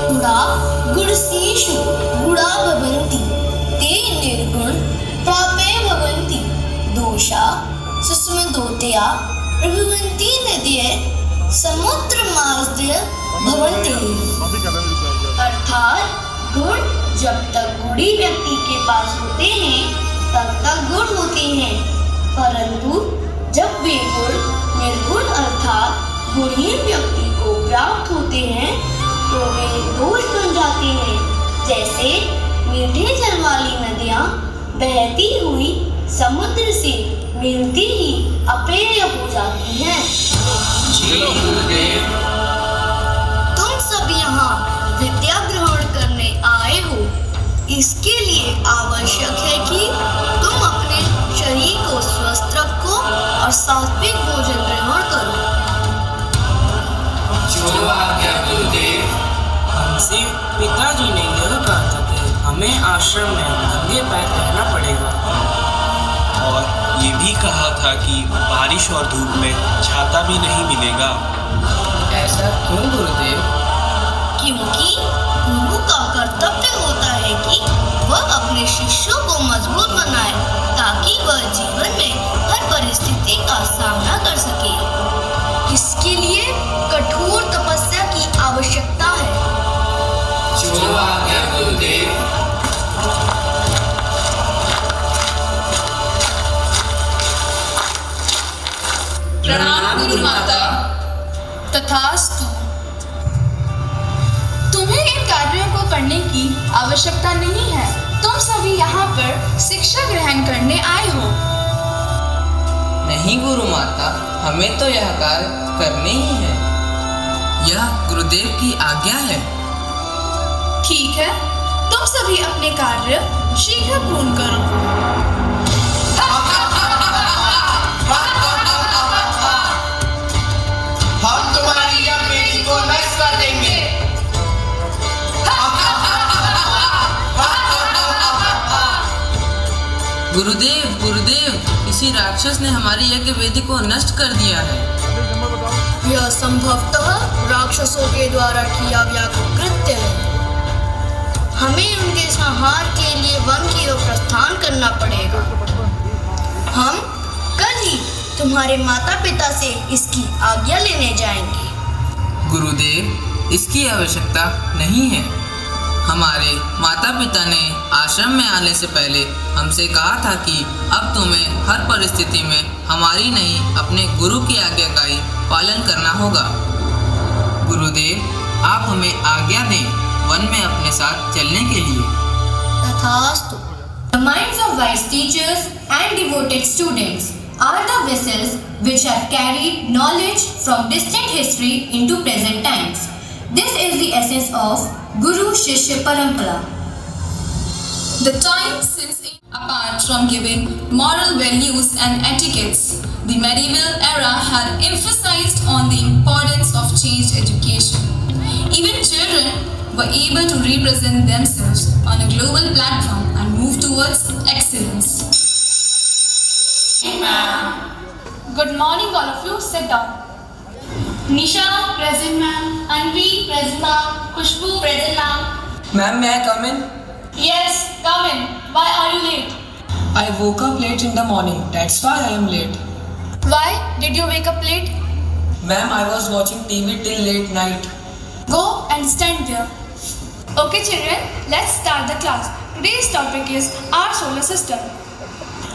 गुणा गुणशीषु गुणा भवन्ति ते निर्गुण प्रापे भवन्ति दोषा सुस्मदोतया प्रभवन्ति नद्ये समुद्रमास्त्य भवन्ति। अर्थात गुण जब तक गुणी व्यक्ति के पास होते हैं तब तक गुण होते हैं, परंतु जब वे गुण निर्गुण अर्थात गुणहीन व्यक्ति को प्राप्त होते हैं तो वे दोष बन जाते हैं। जैसे मीठे जल वाली नदियाँ बहती हुई समुद्र से मिलती ही अपेय हो जाती हैं। तुम सब यहाँ विद्या ग्रहण करने आए हो, इसके लिए आवश्यक है कि तुम अपने और सात्विक भोजन ग्रहण करो। जो आज्ञा गुरुदेव। हमसे पिताजी ने यह कहा था कि हमें आश्रम में नंगे पैर रहना पड़ेगा। और ये भी कहा था कि बारिश और धूप में छाता भी नहीं मिलेगा। ऐसा क्यों गुरुदेव? क्योंकि गुरु का कर्तव्य होता है कि वह अपने शिष्यों को मजबूत बनाए ताकि वह जीवन में हर परिस्थिति का सामना कर सके। इसके लिए कठोर तपस्या की आवश्यकता है। जो आज्ञा गुरुदेव। प्रणाम गुरु माता। तथास्तु। तुम्हें इन कार्यों को करने की आवश्यकता नहीं है। तुम सभी यहाँ पर शिक्षा ग्रहण करने आए हो। नहीं गुरु माता, हमें तो यह कार्य करने ही है। यह गुरुदेव की आज्ञा है। ठीक है, तुम सभी अपने कार्य शीघ्र पूर्ण करो। हम तुम्हारी यह पीढ़ी को नष्ट कर देंगे। गुरुदेव गुरुदेव, किसी राक्षस ने हमारी यज्ञ वेदी को नष्ट कर दिया है। यह संभवतः राक्षसों के द्वारा किया गया कृत्य है। हमें उनके संहार के लिए वन की ओर प्रस्थान करना पड़ेगा। हम कल ही तुम्हारे माता पिता से इसकी आज्ञा लेने जाएंगे। गुरुदेव, इसकी आवश्यकता नहीं है। हमारे माता पिता ने आश्रम में आने से पहले हमसे कहा था कि अब तुम्हें हर परिस्थिति में हमारी नहीं अपने गुरु की आज्ञा का ही पालन करना होगा। गुरुदेव, आप हमें आज्ञा दें वन में अपने साथ चलने के लिए। तथास्तु। The minds of wise teachers and devoted students are the vessels which have carried knowledge from distant history into present times. This is the essence of Guru Shishya Parampara. The time since, apart from giving moral values and etiquettes, the medieval era had emphasized on the importance of changed education. Even children were able to represent themselves on a global platform and move towards excellence. Good morning, all of you. Sit down. Nisha, present ma'am. Anvi, present ma'am. Khushbu, present ma'am. Ma'am, may I come in? Yes, come in. Why are you late? I woke up late in the morning. That's why I am late. Why did you wake up late? Ma'am, I was watching TV till late night. Go and stand there. Okay, children, let's start the class. Today's topic is our solar system.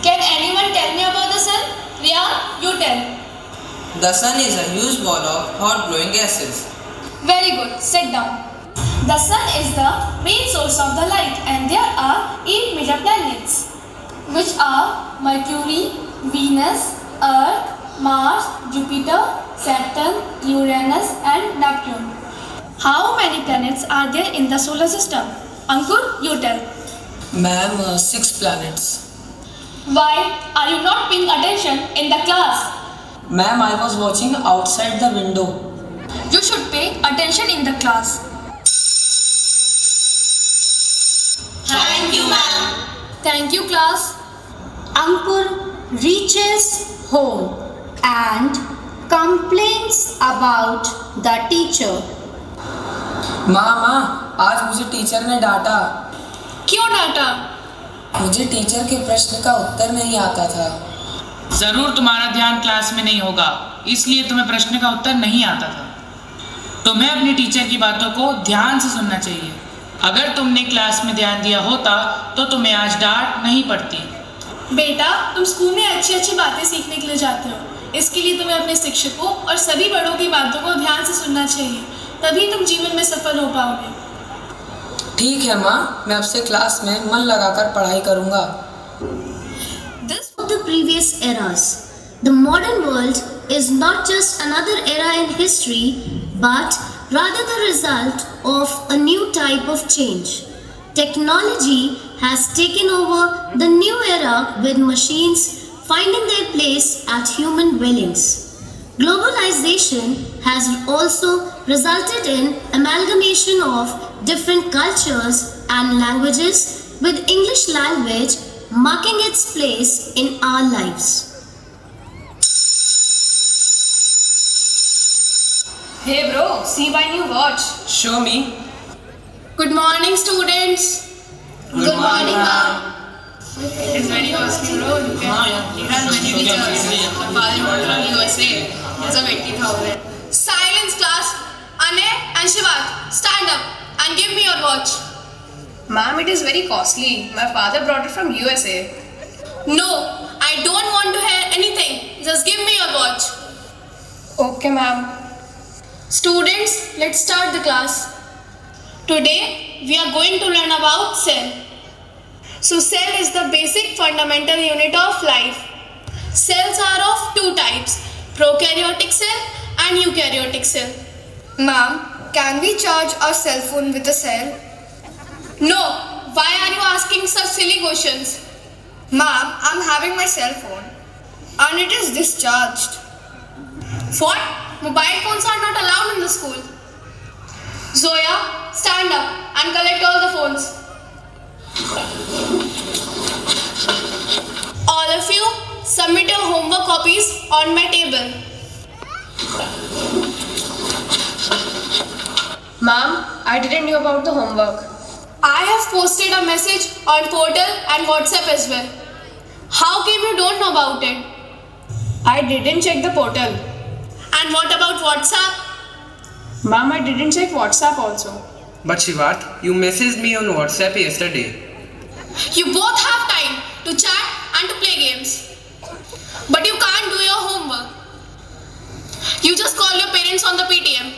Can anyone tell me about the sun? Riya, you tell. The sun is a huge ball of hot glowing gases. Very good. Sit down. The sun is the main source of the light, and there are 8 major planets, Which are Mercury, Venus, Earth, Mars, Jupiter, Saturn, Uranus and Neptune. How many planets are there in the solar system? Ankur, you tell. Ma'am, 6 planets. Why are you not paying attention in the class? Ma'am, I was watching outside the window. You should pay attention in the class. Thank you, ma'am. Thank you, class. Ankur reaches home and complains about the teacher. माँ, आज मुझे teacher ने डांटा। क्यों डांटा? मुझे teacher के प्रश्न का उत्तर नहीं आता था। जरूर तुम्हारा ध्यान क्लास में नहीं होगा, इसलिए तुम्हें प्रश्न का उत्तर नहीं आता था। तुम्हें अपनी टीचर की बातों को ध्यान से सुनना चाहिए। अगर तुमने क्लास में ध्यान दिया होता तो तुम्हें आज डांट नहीं पड़ती। बेटा, तुम स्कूल में अच्छी अच्छी बातें सीखने के लिए जाते हो। इसके लिए तुम्हें अपने शिक्षकों और सभी बड़ों की बातों को ध्यान से सुनना चाहिए, तभी तुम जीवन में सफल हो पाओगे। ठीक है माँ, मैं अब से क्लास में मन लगाकर पढ़ाई करूँगा। This of the previous eras. The modern world is not just another era in history, but rather the result of a new type of change. Technology has taken over the new era with machines, finding their place at human dwellings. Globalization has also resulted in amalgamation of different cultures and languages, with English language marking its place in our lives. Hey bro, see my new watch. Show me. Good morning, students. Good morning, ma'am. It is very costly, bro. It has many features. The father from USA is a 20,000. Silence, class. Ane and Shivat, stand up and give me your watch. Ma'am, it is very costly. My father brought it from USA. No, I don't want to hear anything. Just give me your watch. Okay, ma'am. Students, let's start the class. Today, we are going to learn about cell. So cell is the basic fundamental unit of life. Cells are of two types, prokaryotic cell and eukaryotic cell. Ma'am, can we charge our cell phone with a cell? No, why are you asking such silly questions? Ma'am, I'm having my cell phone and it is discharged. What? Mobile phones are not allowed in the school. Zoya, stand up and collect all the phones. All of you, submit your homework copies on my table. Ma'am, I didn't know about the homework. I have posted a message on portal and WhatsApp as well. How come you don't know about it? I didn't check the portal. And what about WhatsApp? Ma'am, I didn't check WhatsApp also. But Shivat, you messaged me on WhatsApp yesterday. You both have time to chat and to play games. But you can't do your homework. You just call your parents on the PTM.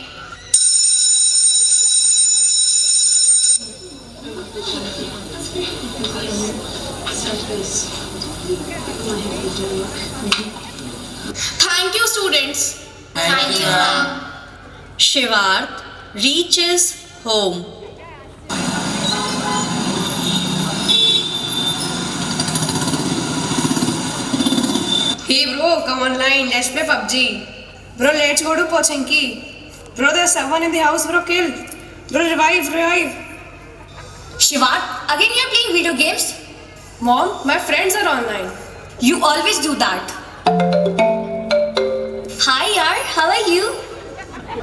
Thank you, students. Thank you, ma'am. Shivarth reaches home. Hey bro, come online, let's play PUBG. Bro, let's go to Pochinki. Bro, there's someone in the house, bro, kill. Bro, revive. Shivarth, again you're playing video games? Mom, my friends are online. You always do that. Hi yaar, how are you?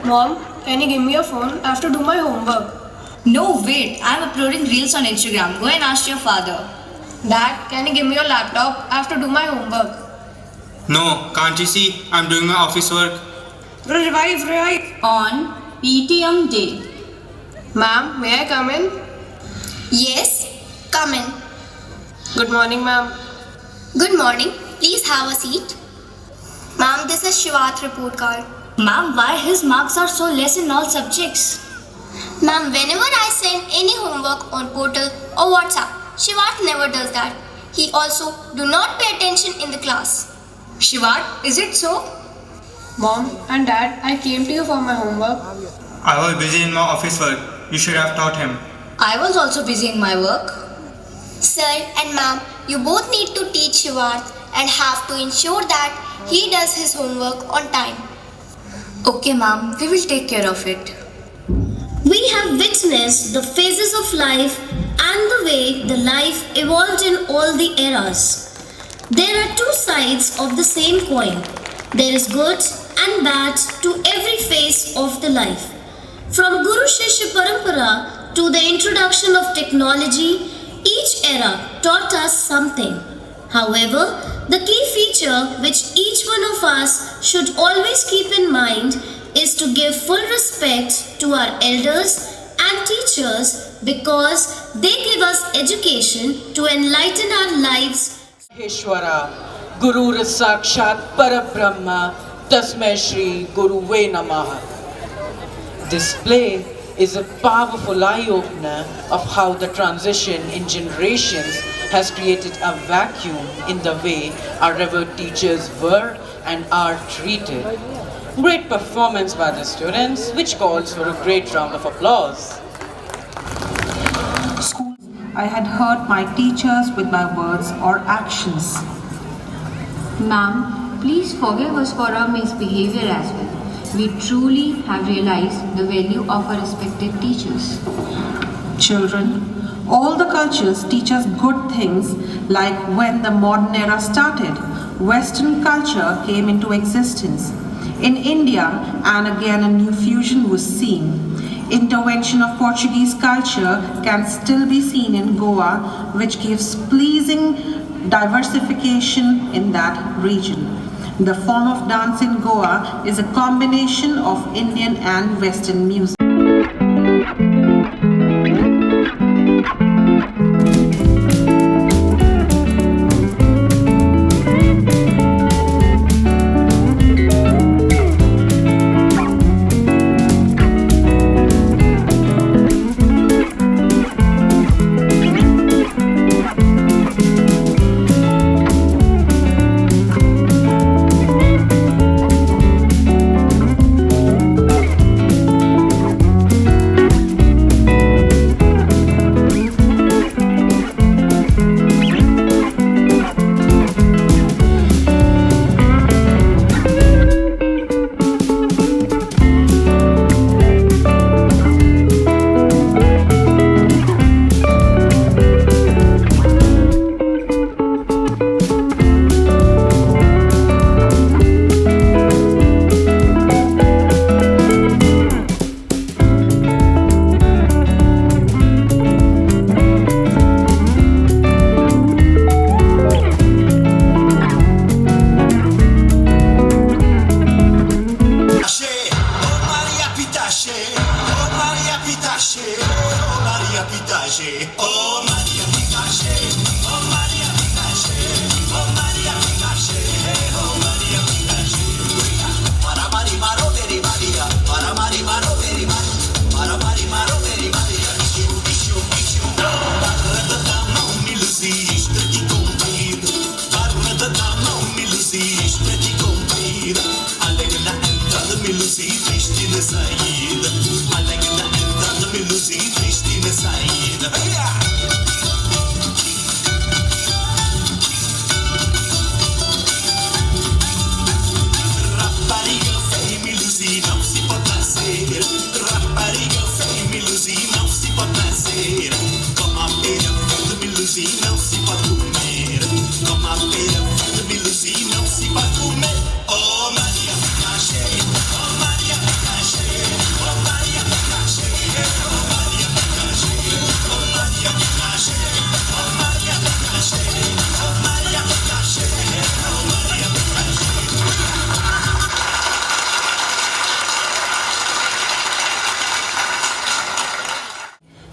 Mom, can you give me your phone? I have to do my homework. No, wait, I'm uploading reels on Instagram. Go and ask your father. Dad, can you give me your laptop? I have to do my homework. No, can't you see? I'm doing my office work. Bro, revive. On PTM day. Ma'am, may I come in? Yes, come in. Good morning, ma'am. Good morning. Please have a seat. Ma'am, this is Shivath report card. Ma'am, why his marks are so less in all subjects? Ma'am, whenever I send any homework on portal or WhatsApp, Shivath never does that. He also do not pay attention in the class. Shivarth, is it so? Mom and Dad, I came to you for my homework. I was busy in my office work. You should have taught him. I was also busy in my work. Sir and ma'am, you both need to teach Shivath and have to ensure that he does his homework on time. Okay, ma'am, we will take care of it. We have witnessed the phases of life and the way the life evolved in all the eras. There are two sides of the same coin. There is good and bad to every phase of the life. From Guru Shishya Parampara to the introduction of technology, each era taught us something. However, the key feature which each one of us should always keep in mind is to give full respect to our elders and teachers because they give us education to enlighten our lives. Ishwara, Guru Sakshat Parabrahma, Tasmai Shri Guruve Namaha. This play is a powerful eye-opener of how the transition in generations has created a vacuum in the way our revered teachers were and are treated. Great performance by the students, which calls for a great round of applause. I had hurt my teachers with my words or actions. Ma'am, please forgive us for our misbehavior as well. We truly have realized the value of our respected teachers. Children, all the cultures teach us good things, like when the modern era started, Western culture came into existence. In India, and again a new fusion was seen. Intervention of Portuguese culture can still be seen in Goa, which gives pleasing diversification in that region. The form of dance in Goa is a combination of Indian and Western music.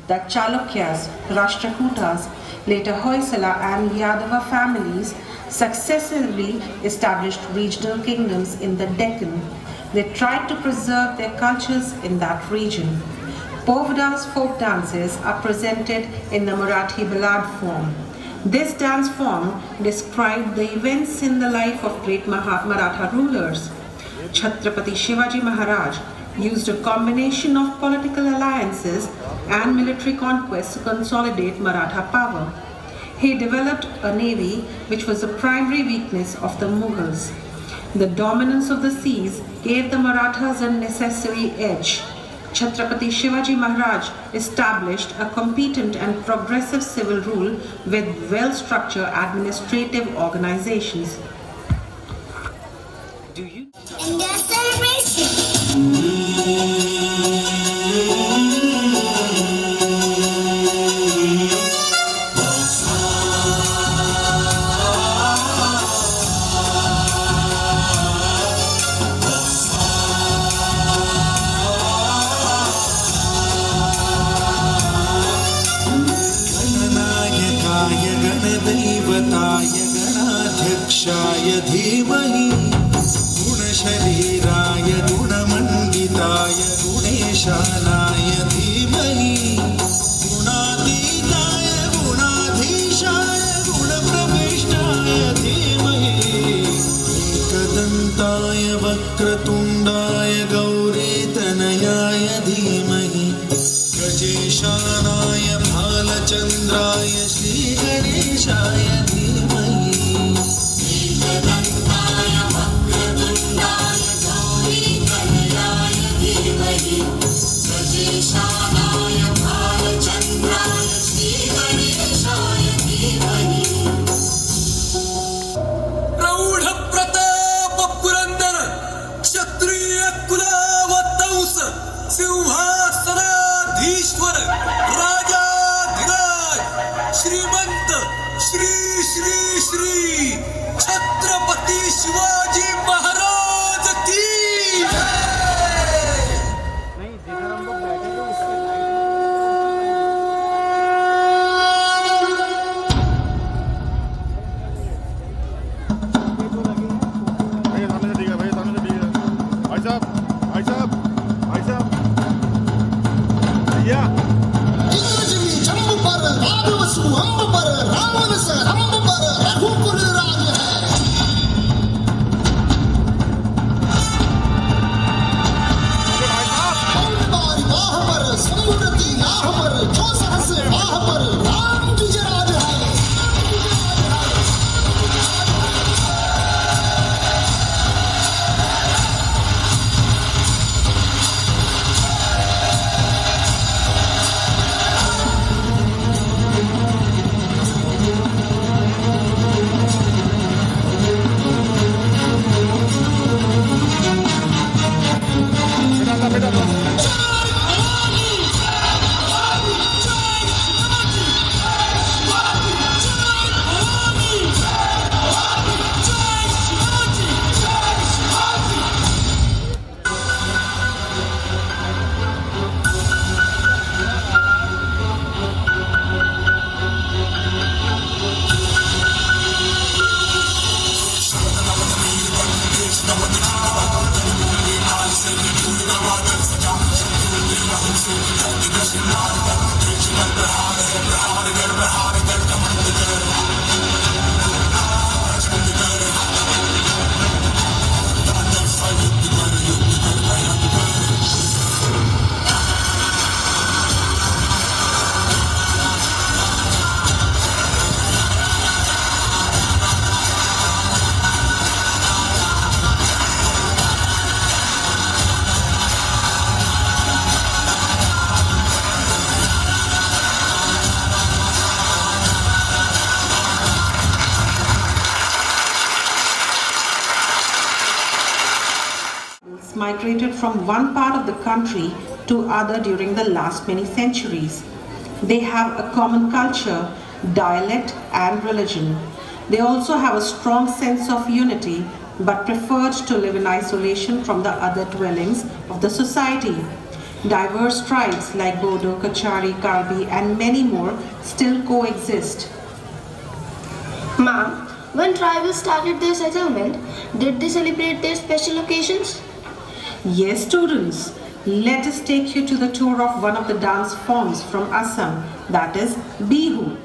The Chalukyas, Rashtrakutas, later Hoysala and Yadava families successively established regional kingdoms in the Deccan. They tried to preserve their cultures in that region. Povda's folk dances are presented in the Marathi ballad form. This dance form described the events in the life of great Maratha rulers. Chhatrapati Shivaji Maharaj used a combination of political alliances and military conquests to consolidate Maratha power. He developed a navy which was the primary weakness of the Mughals. The dominance of the seas gave the Marathas a necessary edge. Chhatrapati Shivaji Maharaj established a competent and progressive civil rule with well-structured administrative organizations. India celebration. गणदैवताय गणाध्यक्षाय धीमहि गुणशरीराय गुणमण्डिताय गुणेशानाय धीमहि गुणातीताय गुणाधीशाय गुणप्रविष्टाय धीमहि एकदन्ताय वक्रतुण्डाय गौरीतनयाय धीमहि गजेशानाय भालचन्द्राय श्रीगणेशाय धीमहि शिवाजी महाराज की इंद्रजिनी जम्ब पर राजवसु अंब पर रावण से रंब पर रघुकुल राज है बारी बाह पर समुद्रती आह पर जो सहस बाह पर राम विजयराज है Migrated from one part of the country to other during the last many centuries. They have a common culture, dialect and religion. They also have a strong sense of unity but preferred to live in isolation from the other dwellings of the society. Diverse tribes like Bodo, Kachari, Karbi and many more still coexist. Ma'am, when tribals started their settlement, did they celebrate their special occasions? Yes, students. Let us take you to the tour of one of the dance forms from Assam, that is Bihu.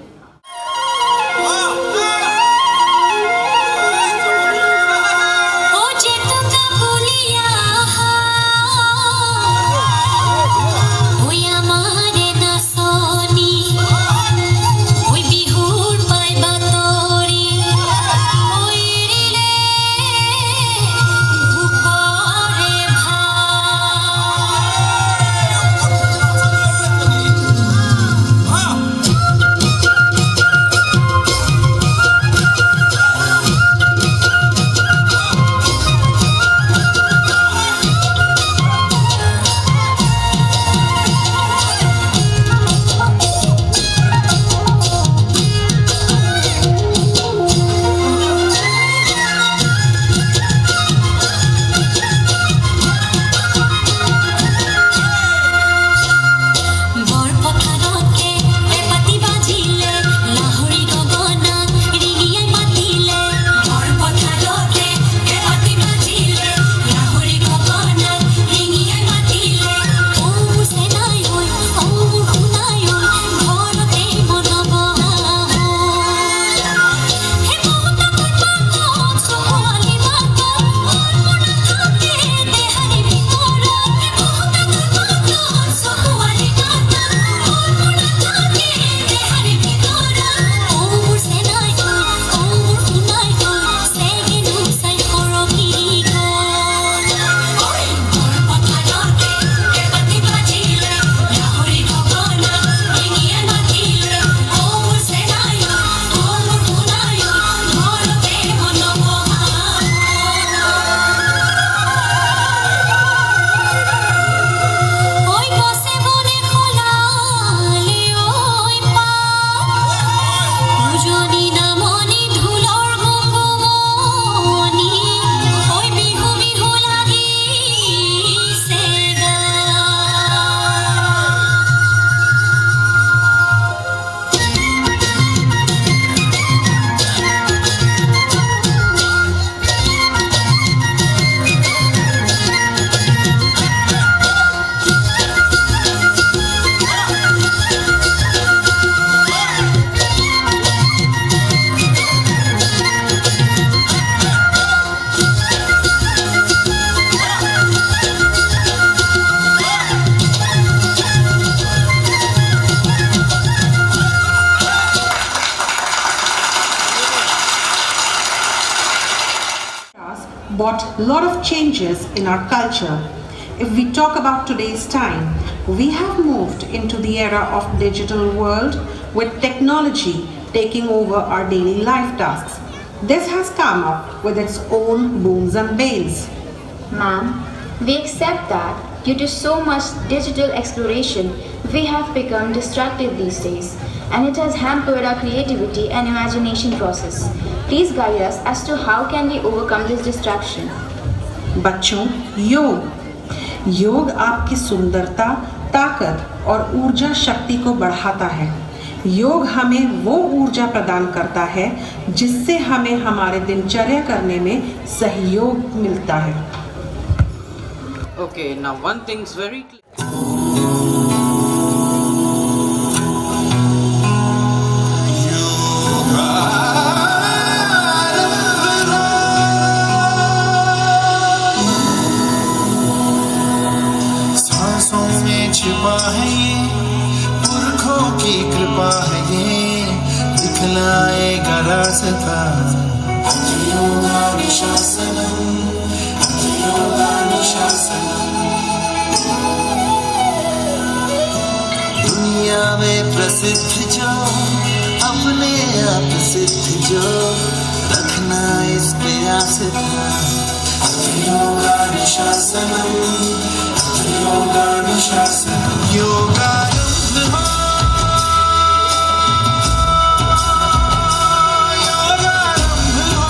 brought a lot of changes in our culture. If we talk about today's time, we have moved into the era of digital world with technology taking over our daily life tasks. This has come up with its own booms and banes. Ma'am, we accept that due to so much digital exploration, we have become distracted these days, and it has hampered our creativity and imagination process. Please guide us as to how can we overcome this distraction. बच्चों, योग आपकी सुंदरता, ताकत और ऊर्जा शक्ति को बढ़ाता है। योग हमें वो ऊर्जा प्रदान करता है जिससे हमें हमारे दिनचर्या करने में सहयोग मिलता है। Okay, now one thing's very clear. सांसों में छिपा है ये, पुरखों की कृपा है ये, दिखलाएगा रास्ता। योगानुशासनम, योगानुशासनम। दुनिया में प्रसिद्ध जो, अपने आप सिद्ध जो, रखना इस पे आस्था। योगानुशासनम, योगानुशासनम। योगारंभ हो, योगारंभ हो,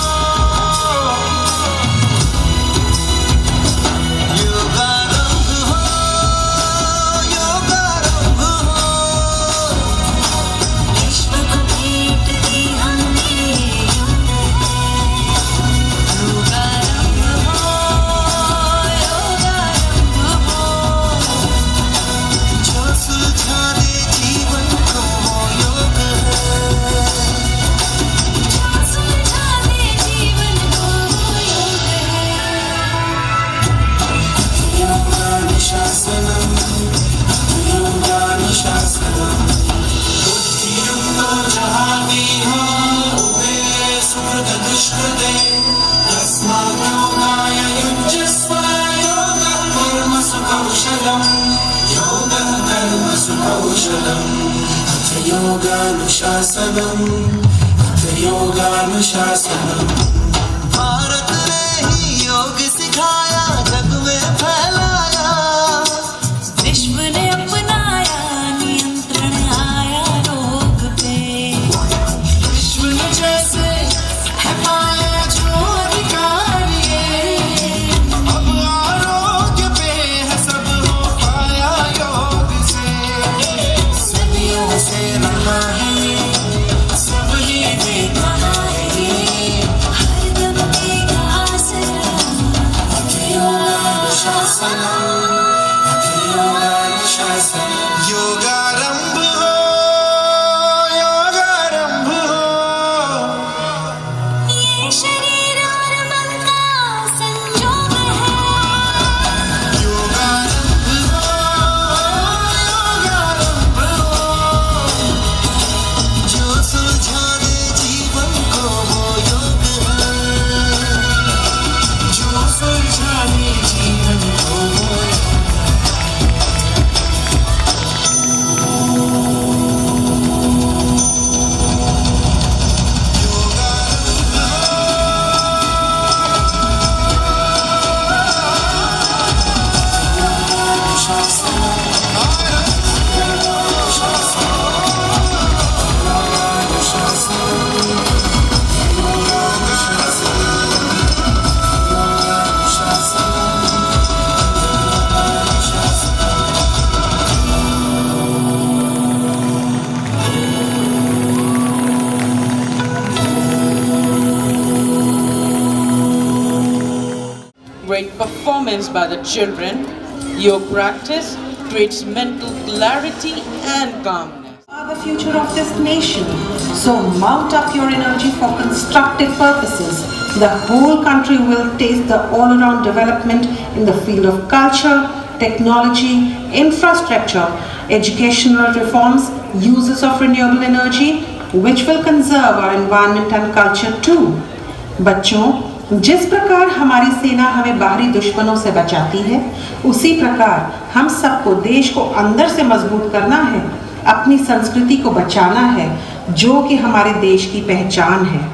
योगारंभ हो, योगारंभ हो। विश्व को भेंट दी हमने योगारंभ हो, योगारंभ हो। जो सुलझा दे जीवन को वो योग है, जो सुलझा दे जीवन को वो योग है। योगानुशासनम, योगानुशासनम। बुद्धियुं तो जहाँ भी हो, उभे सुकृत दुष्कृते, तस्मात् योगाय युज्यस्व। योगः कर्मसु कौशलम्, योगः कर्मसु कौशलम्। अथ योगानुशासनम्, अथ योगानुशासनम्। भारत ने ही योग सिखाया, जग में फैलाया, विश्व ने अपनाया, नियंत्रण आया रोग पे। विश्व ने जैसे है पाया जो अधिकार ये, अब आरोग्य पे है सब हो पाया योग से। सदियों से रहा है ये, सब ही देखा है ये, हरदम देगा आसरा। अथ योगानुशासनम, अथ योगानुशासनम। योगारंभ हो, योगारंभ हो। ये शरीर और मन का संयोग है। योगारंभ हो, योगारंभ हो। जो सुलझा दे जीवन को वो योग है, जो सुलझा दे जीवन को वो योग है। Great performance by the children. Your practice creates mental clarity and calmness. Are the future of this nation. So mount up your energy for constructive purposes. The whole country will taste the all-around development in the field of culture, technology, infrastructure, educational reforms, uses of renewable energy, which will conserve our environment and culture too. बच्चों, जिस प्रकार हमारी सेना हमें बाहरी दुश्मनों से बचाती है, उसी प्रकार हम सबको देश को अंदर से मजबूत करना है, अपनी संस्कृति को बचाना है, जो कि हमारे देश की पहचान है।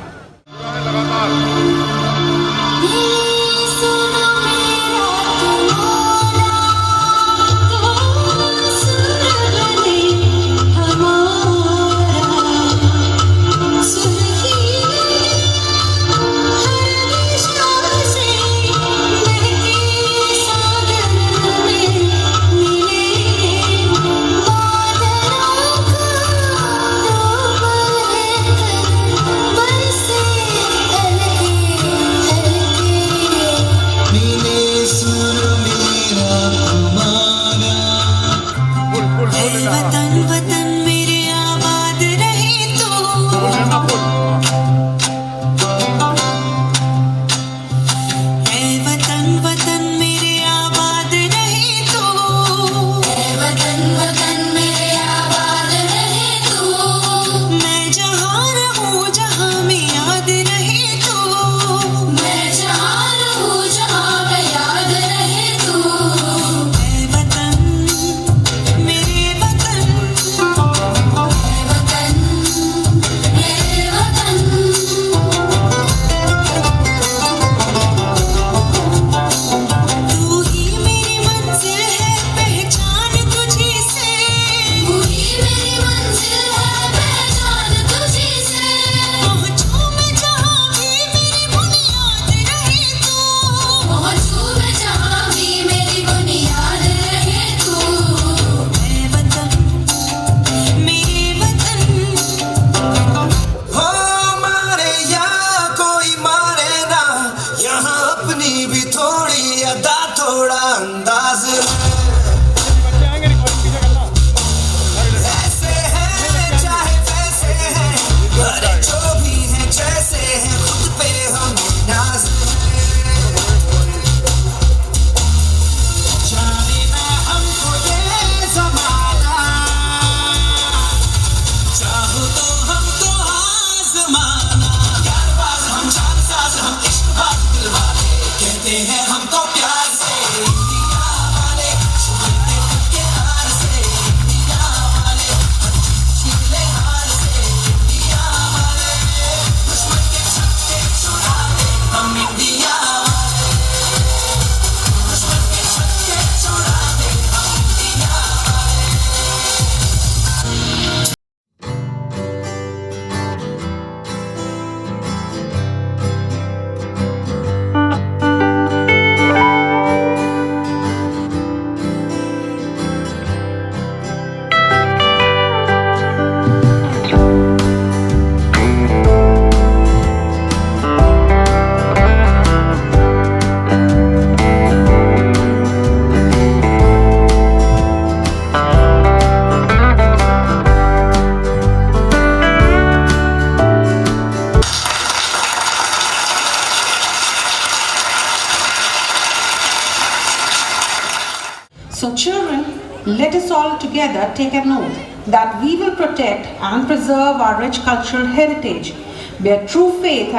So children, let us all together take an oath that we will protect and preserve our rich cultural heritage, bear true faith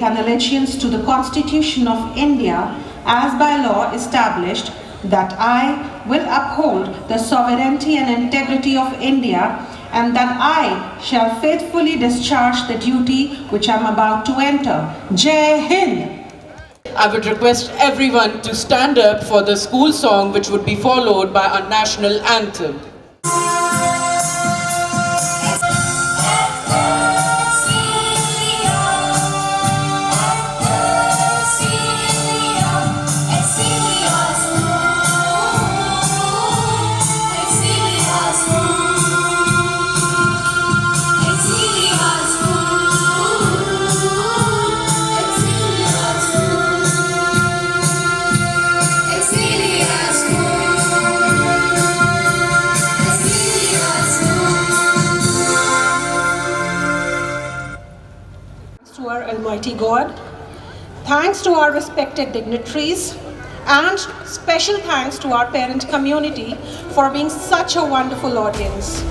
and allegiance to the Constitution of India as by law established, that I will uphold the sovereignty and integrity of India, and that I shall faithfully discharge the duty which I am about to enter. Jai Hind! I would request everyone to stand up for the school song, which would be followed by our national anthem. To our Almighty God, thanks to our respected dignitaries, and special thanks to our parent community for being such a wonderful audience.